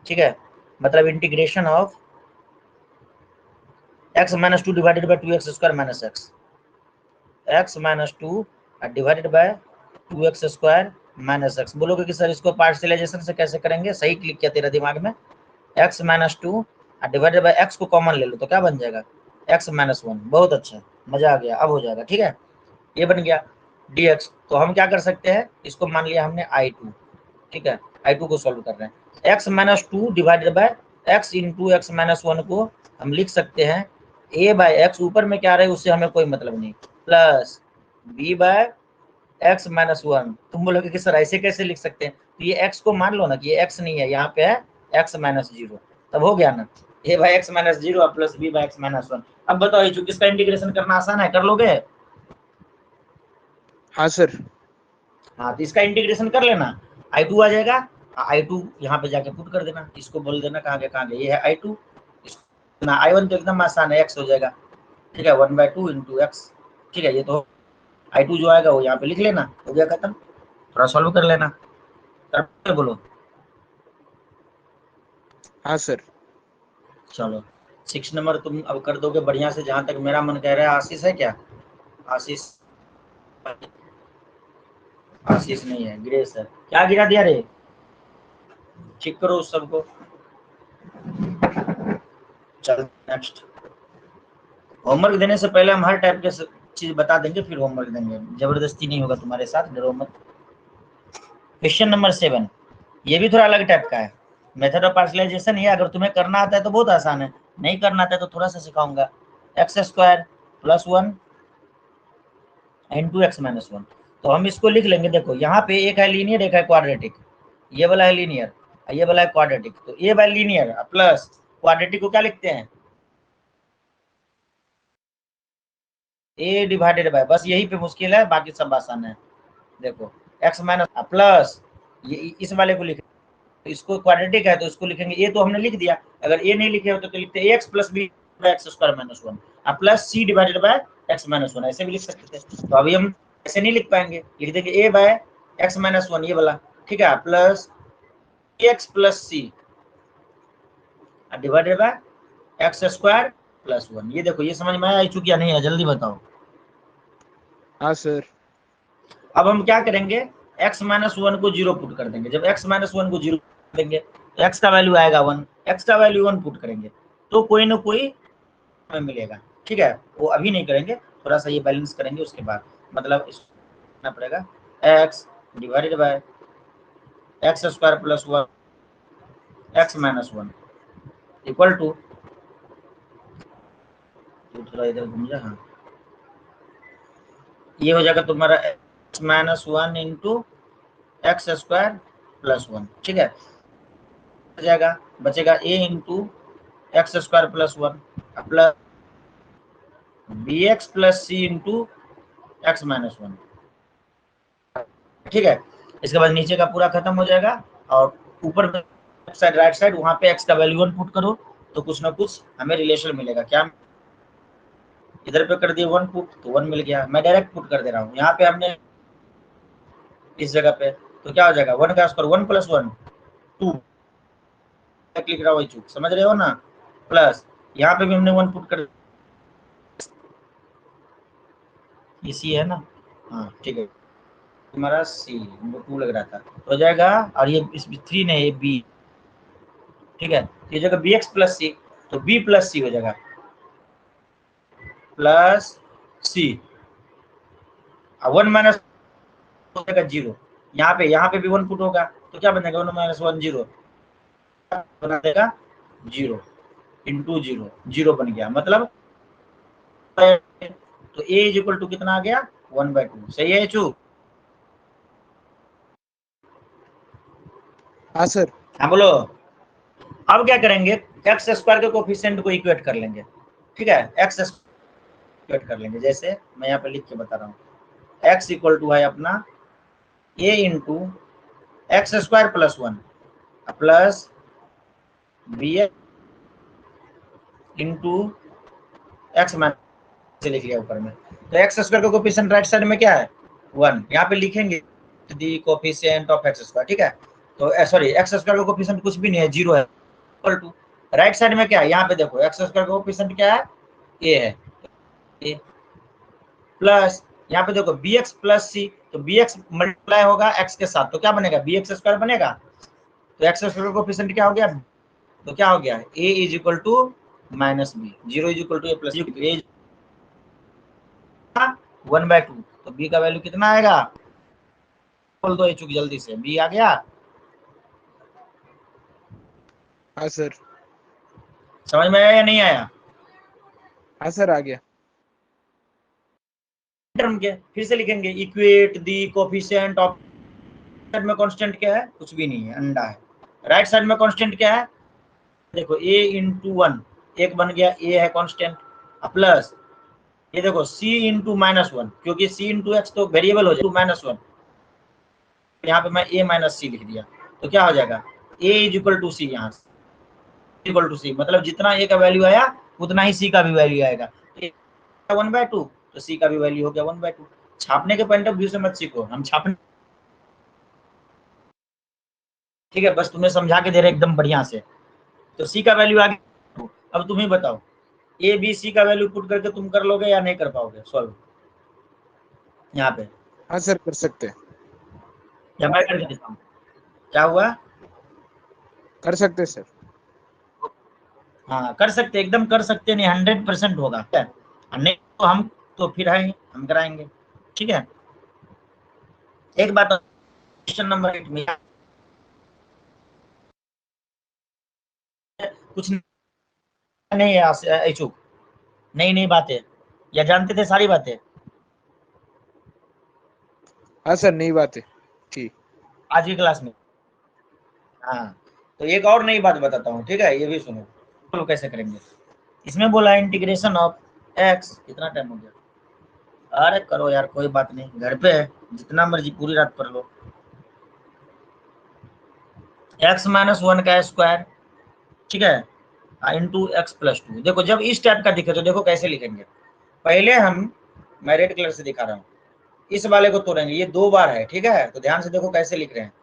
ठीक है। मतलब integration of x -2 divided by 2x square minus x, x -2 divided by 2x square minus x. बोलोगे कि सर इसको पार्शियलाइजेशन से कैसे करेंगे, सही क्लिक किया तेरा दिमाग में, x minus two divided by x को कॉमन ले लो तो क्या बन जाएगा, एक्स माइनस वन। बहुत अच्छा, मजा आ गया, अब हो जाएगा। ठीक है, ये बन गया dx। तो हम क्या कर सकते हैं, इसको मान लिया हमने i2, ठीक है, i2 को सॉल्व कर रहे हैं। x minus two divided by x into x minus one को हम लिख सकते हैं a बाय एक्स, ऊपर में क्या रहे उससे हमें कोई मतलब नहीं, plus b by x minus one. तुम बोलोगे कि सर ऐसे कैसे लिख सकते हैं, तो ये x को मान लो ना कि ये x नहीं है, यहाँ पे है x माइनस जीरो, तब हो गया ना, a by x minus zero plus b by x minus one. अब बताओ ये किसका इंटीग्रेशन करना आसान है, कर लोगे? हाँ सर। हाँ, तो इसका इंटीग्रेशन कर लेना, i2 आ जाएगा, i2 यहाँ पे जाके पुट कर देना, इसको बोल देना कहाँ गया, ये है i2, ना i1 तो एकदम आसान है, x हो जाएगा, ठीक है, 1/2 इंटू एक्स। ठीक है, ये तो i2 जो आएगा वो यहाँ पे लिख लेना, हो गया खत्म। थोड़ा सॉल्व कर लेना, कर बोलो। हाँ सर। चलो 6 नंबर तुम अब कर दोगे बढ़िया से, जहां तक मेरा मन कह रहा है। आशीष है क्या? आशीष, आशीष नहीं है, ग्रेस है। क्या गिरा दिया रे, ठीक करो उस सबको। चल नेक्स्ट। होमवर्क देने से पहले हम हर टाइप के चीज बता देंगे, फिर होमवर्क देंगे, जबरदस्ती नहीं होगा तुम्हारे साथ, डरो मत। क्वेश्चन नंबर 7, ये भी थोड़ा अलग टाइप का है, मेथड ऑफ पार्शियलाइजेशन। ये अगर तुम्हें करना आता है तो बहुत आसान है, नहीं करना आता है तो थोड़ा सा सिखाऊंगा। X square plus one into x minus one. तो हम इसको लिख लेंगे, देखो यहाँ पे एक है लीनियर, एक है क्वाड्रेटिक, ये वाला है लीनियर, ये वाला है क्वाड्रेटिक। तो ए बाय लीनियर प्लस क्वाड्रेटिक को क्या लिखते हैं, ए डिवाइडेड बाय, बस यही पे मुश्किल है, बाकी सब आसान है। देखो एक्स माइनस प्लस ये इस वाले को लिखेंगे, तो इसको क्वाड्रेटिक है तो इसको लिखेंगे, ए तो हमने लिख दिया, अगर ए नहीं लिखे हो तो लिखते A x plus B x square minus one plus C divided by x minus one, ऐसे भी लिख सकते थे। तो अभी हम ऐसे नहीं लिख पाएंगे, लिख देंगे A by x minus one, ये वाला, ठीक है, plus X plus C divided by X square plus one. ये देखो, ये समझ में आ चुकी या नहीं है, जल्दी बताओ। हाँ सर। अब हम क्या करेंगे, x माइनस वन को जीरो पुट कर देंगे। जब x माइनस वन को जीरो देंगे तो x का वैल्यू आएगा वन, x का वैल्यू वन पुट करेंगे तो कोई ना कोई हमें मिलेगा। ठीक है, वो अभी नहीं करेंगे, थोड़ा सा ये बैलेंस करेंगे उसके बाद, मतलब इसको पड़ेगा x divided by X square plus one X minus one equal to, थोड़ा इधर घूम जा, हाँ, ये हो जाएगा तुम्हारा X minus one into X square plus one. ठीक है, जाएगा, बचेगा a into X square plus one plus B x plus C into x minus one. ठीक है, इसके बाद नीचे का पूरा खत्म हो जाएगा, और ऊपर साइड राइट साइड वहां पे x का वैल्यू वन पुट करो तो कुछ ना कुछ हमें रिलेशन मिलेगा। क्या इधर पे कर दिए वन पुट तो वन मिल गया, मैं डायरेक्ट पुट कर दे रहा हूँ यहाँ पे हमने इस जगह पे, तो क्या हो जाएगा, वन का square one plus one two, लिख रहा हूँ चूक, समझ रहे हो ना, प्लस यहाँ पे भी हमने वन पुट कर, इसी है ना, हाँ ठीक है, हमारा सी टू लग रहा था, तो हो जाएगा, और ये इस थ्री ने ये बी, ठीक है, ये जगह बी एक्स प्लस सी, तो बी प्लस सी हो जाएगा प्लस सी, वन माइनस हो जाएगा जीरो, यहाँ पे भी वन पुट होगा तो क्या बनेगा, वन माइनस वन जीरो, बना देगा जीरो इंटू जीरो, जीरो बन गया, मतलब तो a इज इक्वल टू कितना आ गया, 1/2। सही है चू? हाँ सर। हाँ बोलो। अब क्या करेंगे, एक्स स्क्वायर के कोफिशिएंट को इक्वेट कर लेंगे। ठीक है, एक्स इक्वेट कर लेंगे, जैसे मैं यहाँ पे लिख के बता रहा हूँ, x इक्वल टू है अपना a into X square plus one plus B into x minus, लिख लिया ऊपर में, तो एक्स स्क्वायर का कोफिशिएंट राइट साइड में क्या है, वन, यहाँ पे लिखेंगे the coefficient of X square. ठीक है, तो सॉरी, एक्स स्क्वायर का कोफिशिएंट कुछ भी नहीं है, जीरो है, इक्वल टू राइट साइड में क्या है, यहाँ पे देखो एक्स स्क्वायर का कोफिशिएंट क्या है, ए है, ए प्लस यहाँ पे देखो बी एक्स प्लस सी, तो बी एक्स मल्टीप्लाई होगा एक्स के साथ, तो क्या बनेगा, बी एक्स स्क्वायर बनेगा। तो एक्स स्क्वायर कोफिशिएंट क्या हो गया, तो क्या हो गया, a is equal to minus B, 0 is equal to A plus A 1/2, तो b का वैल्यू कितना आएगा, बोल दो चुक जल्दी से, b आ गया। हाँ सर। समझ में आया या नहीं आया? हाँ सर, आ गया। टर्म के फिर से लिखेंगे, equate the coefficient of, side में कांस्टेंट क्या है, कुछ भी नहीं है, अंडा है। राइट साइड में कांस्टेंट क्या है, देखो a इंटू 1, एक बन गया, a है कांस्टेंट, प्लस ये देखो c इंटू -1, क्योंकि c इंटू एक्स तो वेरिएबल हो जाएगा, -1, यहाँ पे मैं a माइनस सी लिख दिया, तो क्या हो जाएगा, a इज इक्वल टू सी, यहाँ इक्वल टू सी मतलब जितना a का वैल्यू आया उतना ही c का भी वैल्यू आएगा, तो 1/2, तो c का भी वैल्यू हो गया 1/2। छापने के पॉइंट ऑफ व्यू से मत सीखो, हम छापने, ठीक है, बस तुम्हें समझा के दे रहे एकदम बढ़िया से। तो c का वैल्यू आ गया, अब तुम ही बताओ ए बी सी का वैल्यू पुट करके तुम कर लोगे या नहीं कर पाओगे सॉल्व यहाँ पे, हाँ सर, कर सकते हैं। या मैं करके दिखाऊं, क्या हुआ, कर सकते सर। हाँ कर सकते, एकदम कर सकते, नहीं 100% होगा, ठीक है, नहीं तो हम तो फिर है ही, हम कराएंगे, ठीक है। एक बात क्वेश्चन नंबर 8 में कुछ नहीं है इच्छुक, नई बातें, या जानते थे सारी बातें, हाँ सर, नई बात है। ठीक। आज की क्लास में, हाँ तो एक और नई बात बताता हूँ, ठीक है, ये भी सुनो, तो कैसे करेंगे। इसमें बोला इंटीग्रेशन ऑफ एक्स, कितना टाइम हो गया, अरे करो यार, कोई बात नहीं, घर पे है, जितना मर्जी पूरी रात पढ़ लो। x - 1 का स्क्वायर, ठीक है, इंटू एक्स प्लस 2। देखो जब इस टाइप का दिखे तो देखो कैसे लिखेंगे, पहले हम, मैं रेड कलर से दिखा रहा हूँ, इस वाले को तोड़ेंगे, ये 2 बार है, ठीक है, तो ध्यान से देखो कैसे लिख रहे हैं,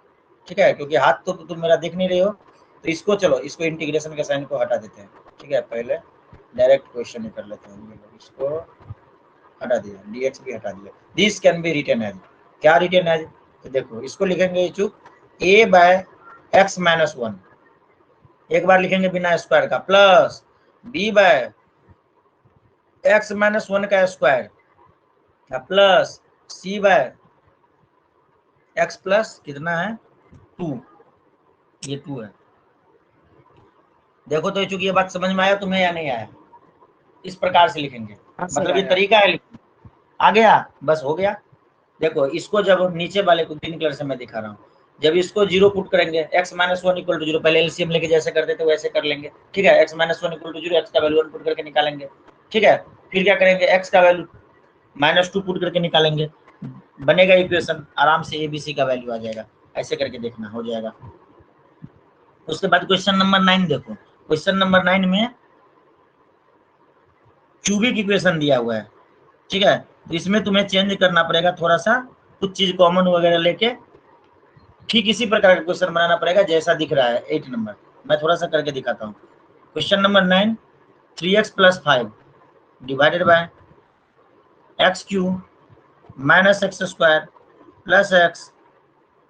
ठीक है, क्योंकि हाथ तो तुम मेरा देख नहीं रहे हो, तो इसको चलो, इसको इंटीग्रेशन के साइन को हटा देते हैं, ठीक है, पहले डायरेक्ट क्वेश्चन ही कर लेते हैं, इसको हटा दिया, dx भी हटा दिया, this can be written as, क्या रिटन एज, तो देखो इसको लिखेंगे चुप a/x - 1, एक बार लिखेंगे बिना स्क्वायर का, प्लस b/x - 1 का स्क्वायर, प्लस c/x प्लस कितना है 2, ये 2 है। देखो तो चूंकि ये बात समझ में आया तुम्हें या नहीं आया, इस प्रकार से लिखेंगे, हाँ सर, मतलब ये आया। तरीका है, आ गया, बस हो गया। देखो इसको जब नीचे वाले को ग्रीन कलर से मैं दिखा रहा हूँ, जब इसको 0 पुट करेंगे, x - 1 = 0, पहले एलसीएम लेके जैसे करते थे वैसे कर लेंगे, ठीक है, x - 1 = 0, x का वैल्यू 1 पुट करके निकालेंगे, ठीक है, फिर क्या करेंगे, x का वैल्यू -2 पुट करके निकालेंगे, बनेगा इक्वेशन, आराम से ABC का वैल्यू आ जाएगा, ऐसे करके देखना, हो जाएगा। उसके बाद क्वेश्चन नंबर 9 देखो, क्वेश्चन नंबर 9 में क्यूबिक इक्वेशन दिया हुआ है, ठीक है, तो इसमें तुम्हें चेंज करना पड़ेगा थोड़ा सा, कुछ चीज कॉमन वगैरह लेके, ठीक इसी प्रकार का क्वेश्चन बनाना पड़ेगा जैसा दिख रहा है 8 नंबर, मैं थोड़ा सा करके दिखाता हूँ। Question number 9, 3x + 5 divided bye x³ - x² plus x,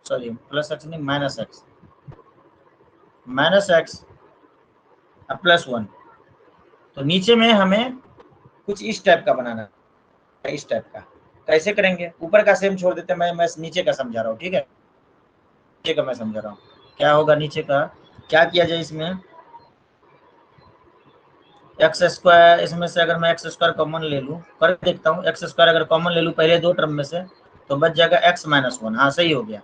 sorry plus x नहीं, -x प्लस 1। तो नीचे में हमें कुछ इस टाइप का बनाना है, इस टाइप का, कैसे करेंगे, ऊपर का सेम छोड़ देते हैं, मैं नीचे का समझा रहा हूँ, ठीक है, नीचे का मैं समझा रहा हूँ, क्या होगा नीचे का, क्या किया जाए इसमें, x² इसमें से अगर मैं x² कॉमन ले लूँ, कर देखता हूँ, x² अगर कॉमन ले लूँ पहले 2 टर्म में से, तो बच जाएगा x - 1, हाँ सही हो गया,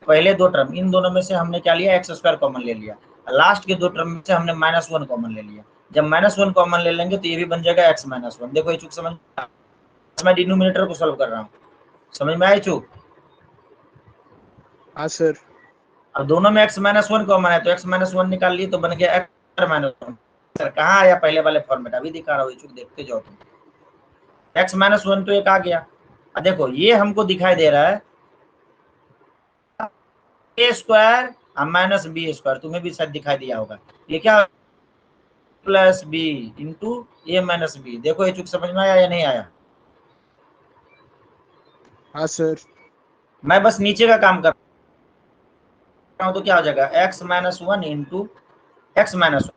पहले 2 टर्म, इन दोनों में से हमने क्या लिया, x² कॉमन ले लिया, लास्ट के 2 टर्म में से हमने -1 कॉमन ले लिया, जब -1 कॉमन ले लेंगे तो ये भी बन जाएगा x - 1। देखो ये चूक समझ, मैं डिनोमिनेटर को सॉल्व कर रहा हूँ, समझ में आई चूक, हाँ सर। अब दोनों में x - 1 कॉमन है, तो x - 1 निकाल लिए तो बन गया x - 1। सर कहाँ आया पहले वाले फॉर्मेट, अभी दिखा रहा हूँ, चूक देखते जाओ तुम, x - 1 तो एक आ गया, अब देखो ये हमको दिखाई दे रहा है a² -b², तुम्हें भी शायद दिखाई दिया होगा, ये क्या plus b into a - b, देखो ये चूक समझ में आया या नहीं आया, हाँ सर। मैं बस नीचे का काम कर रहा हूँ, तो क्या हो जाएगा x minus one into x minus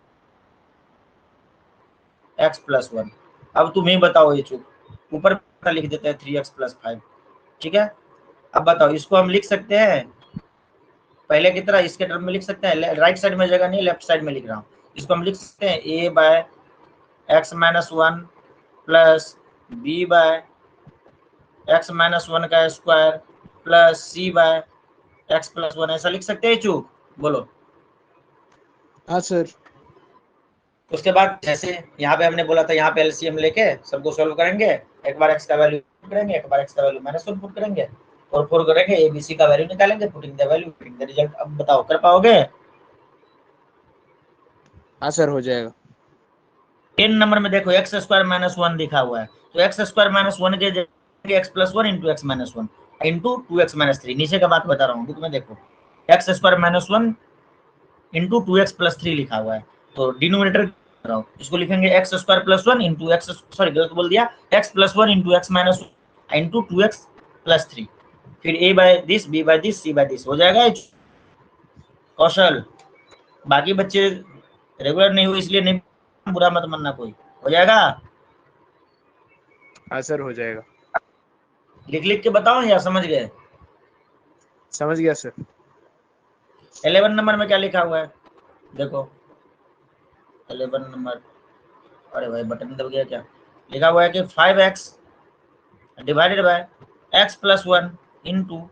x plus one. अब तुम ही बताओ ये चूक, ऊपर लिख देते हैं 3x प्लस 5, ठीक है। अब बताओ इसको हम लिख सकते हैं पहले की तरह इसके टर्म में लिख सकते हैं, राइट साइड में जगह नहीं, लेफ्ट साइड में लिख रहा हूँ। इसको हम लिख सकते हैं a by x minus one plus B by x minus one का square plus C by x plus one, ऐसा लिख सकते हैं चूक, बोलो। हाँ सर। उसके बाद जैसे यहाँ पे हमने बोला था, यहाँ पे एलसीएम लेके सबको सॉल्व करेंगे, एक बार एक्स का वैल्यू पुट करेंगे, एक बार एक्स का वैल्यू माइनस वन पुट करेंगे और 4 करेंगे, एबीसी का वैल्यू निकालेंगे, putting the value putting the result. अब बताओ कर पाओगे? हाँ सर, हो जाएगा। 10 नंबर में देखो एक्स स्क्वायर माइनस वन लिखा हुआ है, तो एक्स स्क्वायर माइनस वन के जगह x plus one into x minus one into 2x minus 3, नीचे का बात बता रहा हूँ, बुक में देखो X square minus one into 2x plus 3 लिखा हुआ है, तो डिनोमिनेटर इसको लिखेंगे X square plus one into X, sorry गलत बोल दिया, X plus one into x minus into 2x plus 3, फिर a by this, b by this, c by this, हो जाएगा कौशल। बाकी बच्चे रेगुलर नहीं हुए इसलिए नहीं, बुरा मत मानना कोई, हो जाएगा। हाँ सर, हो जाएगा। लिख लिख के बताओ या समझ गए? समझ गया सर। 11 नंबर में क्या लिखा हुआ है देखो, 11 नंबर, अरे भाई बटन दब गया क्या, लिखा हुआ है कि 5x divided by x plus one into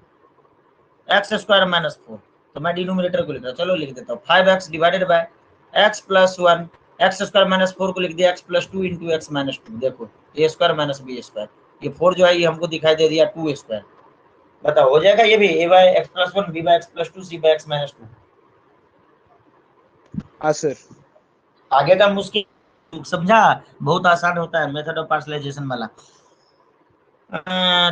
X square minus 4, तो मैं डिनोमिनेटर को लिख रहा हूँ, चलो लिख देता हूँ 5x divided by x plus one, x square minus 4 को लिख दिया x plus two into x minus two, देखो a square minus B square, ये 4 जो है ये हमको दिखाई दे दिया 2 स्क्वायर, बताओ हो जाएगा ये भी, a by x plus one, b by x plus two, c by x minus two. हाँ सर। आगे का मुश्किल समझा, बहुत आसान होता है मेथड ऑफ पार्शलाइजेशन वाला।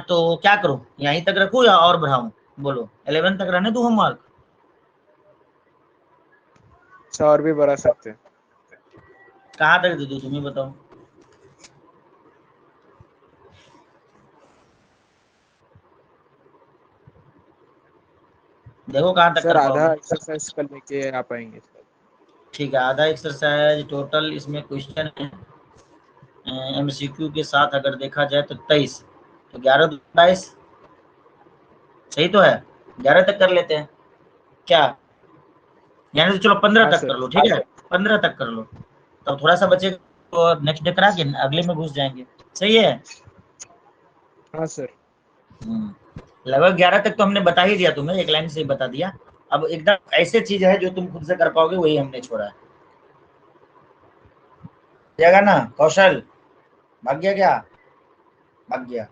तो क्या करूं, यहीं तक रखूं या और बढ़ाऊं, बोलो 11 तक रहने दूं होमवर्क? अच्छा, और भी बढ़ा सकते हैं। कहाँ तक दे दूं तुम ही बताओ। देखो कहाँ तक सर कर आधा पाओगे। एक्सरसाइज कर लेके आ पाएंगे। ठीक है, आधा एक्सरसाइज टोटल इसमें क्वेश्चन है एमसीक्यू के साथ अगर देखा जाए तो 23, तो 11 22 सही तो है, 11 तक कर लेते हैं क्या, यानी तो चलो 15 हाँ तक सर। कर लो, ठीक है 15 तक कर लो, तो थोड़ा सा बचे तो नेक्स्ट डे करा के अगले में घुस जाएंगे, सही है। हाँ सर। लगभग 11 तक तो हमने बता ही दिया तुम्हें, एक लाइन से ही बता दिया। अब एकदम ऐसे चीज है जो तुम खुद से कर पाओगे, वही हमने छोड़ा है, जाएगा ना कौशल, भाग गया क्या, भाग गया।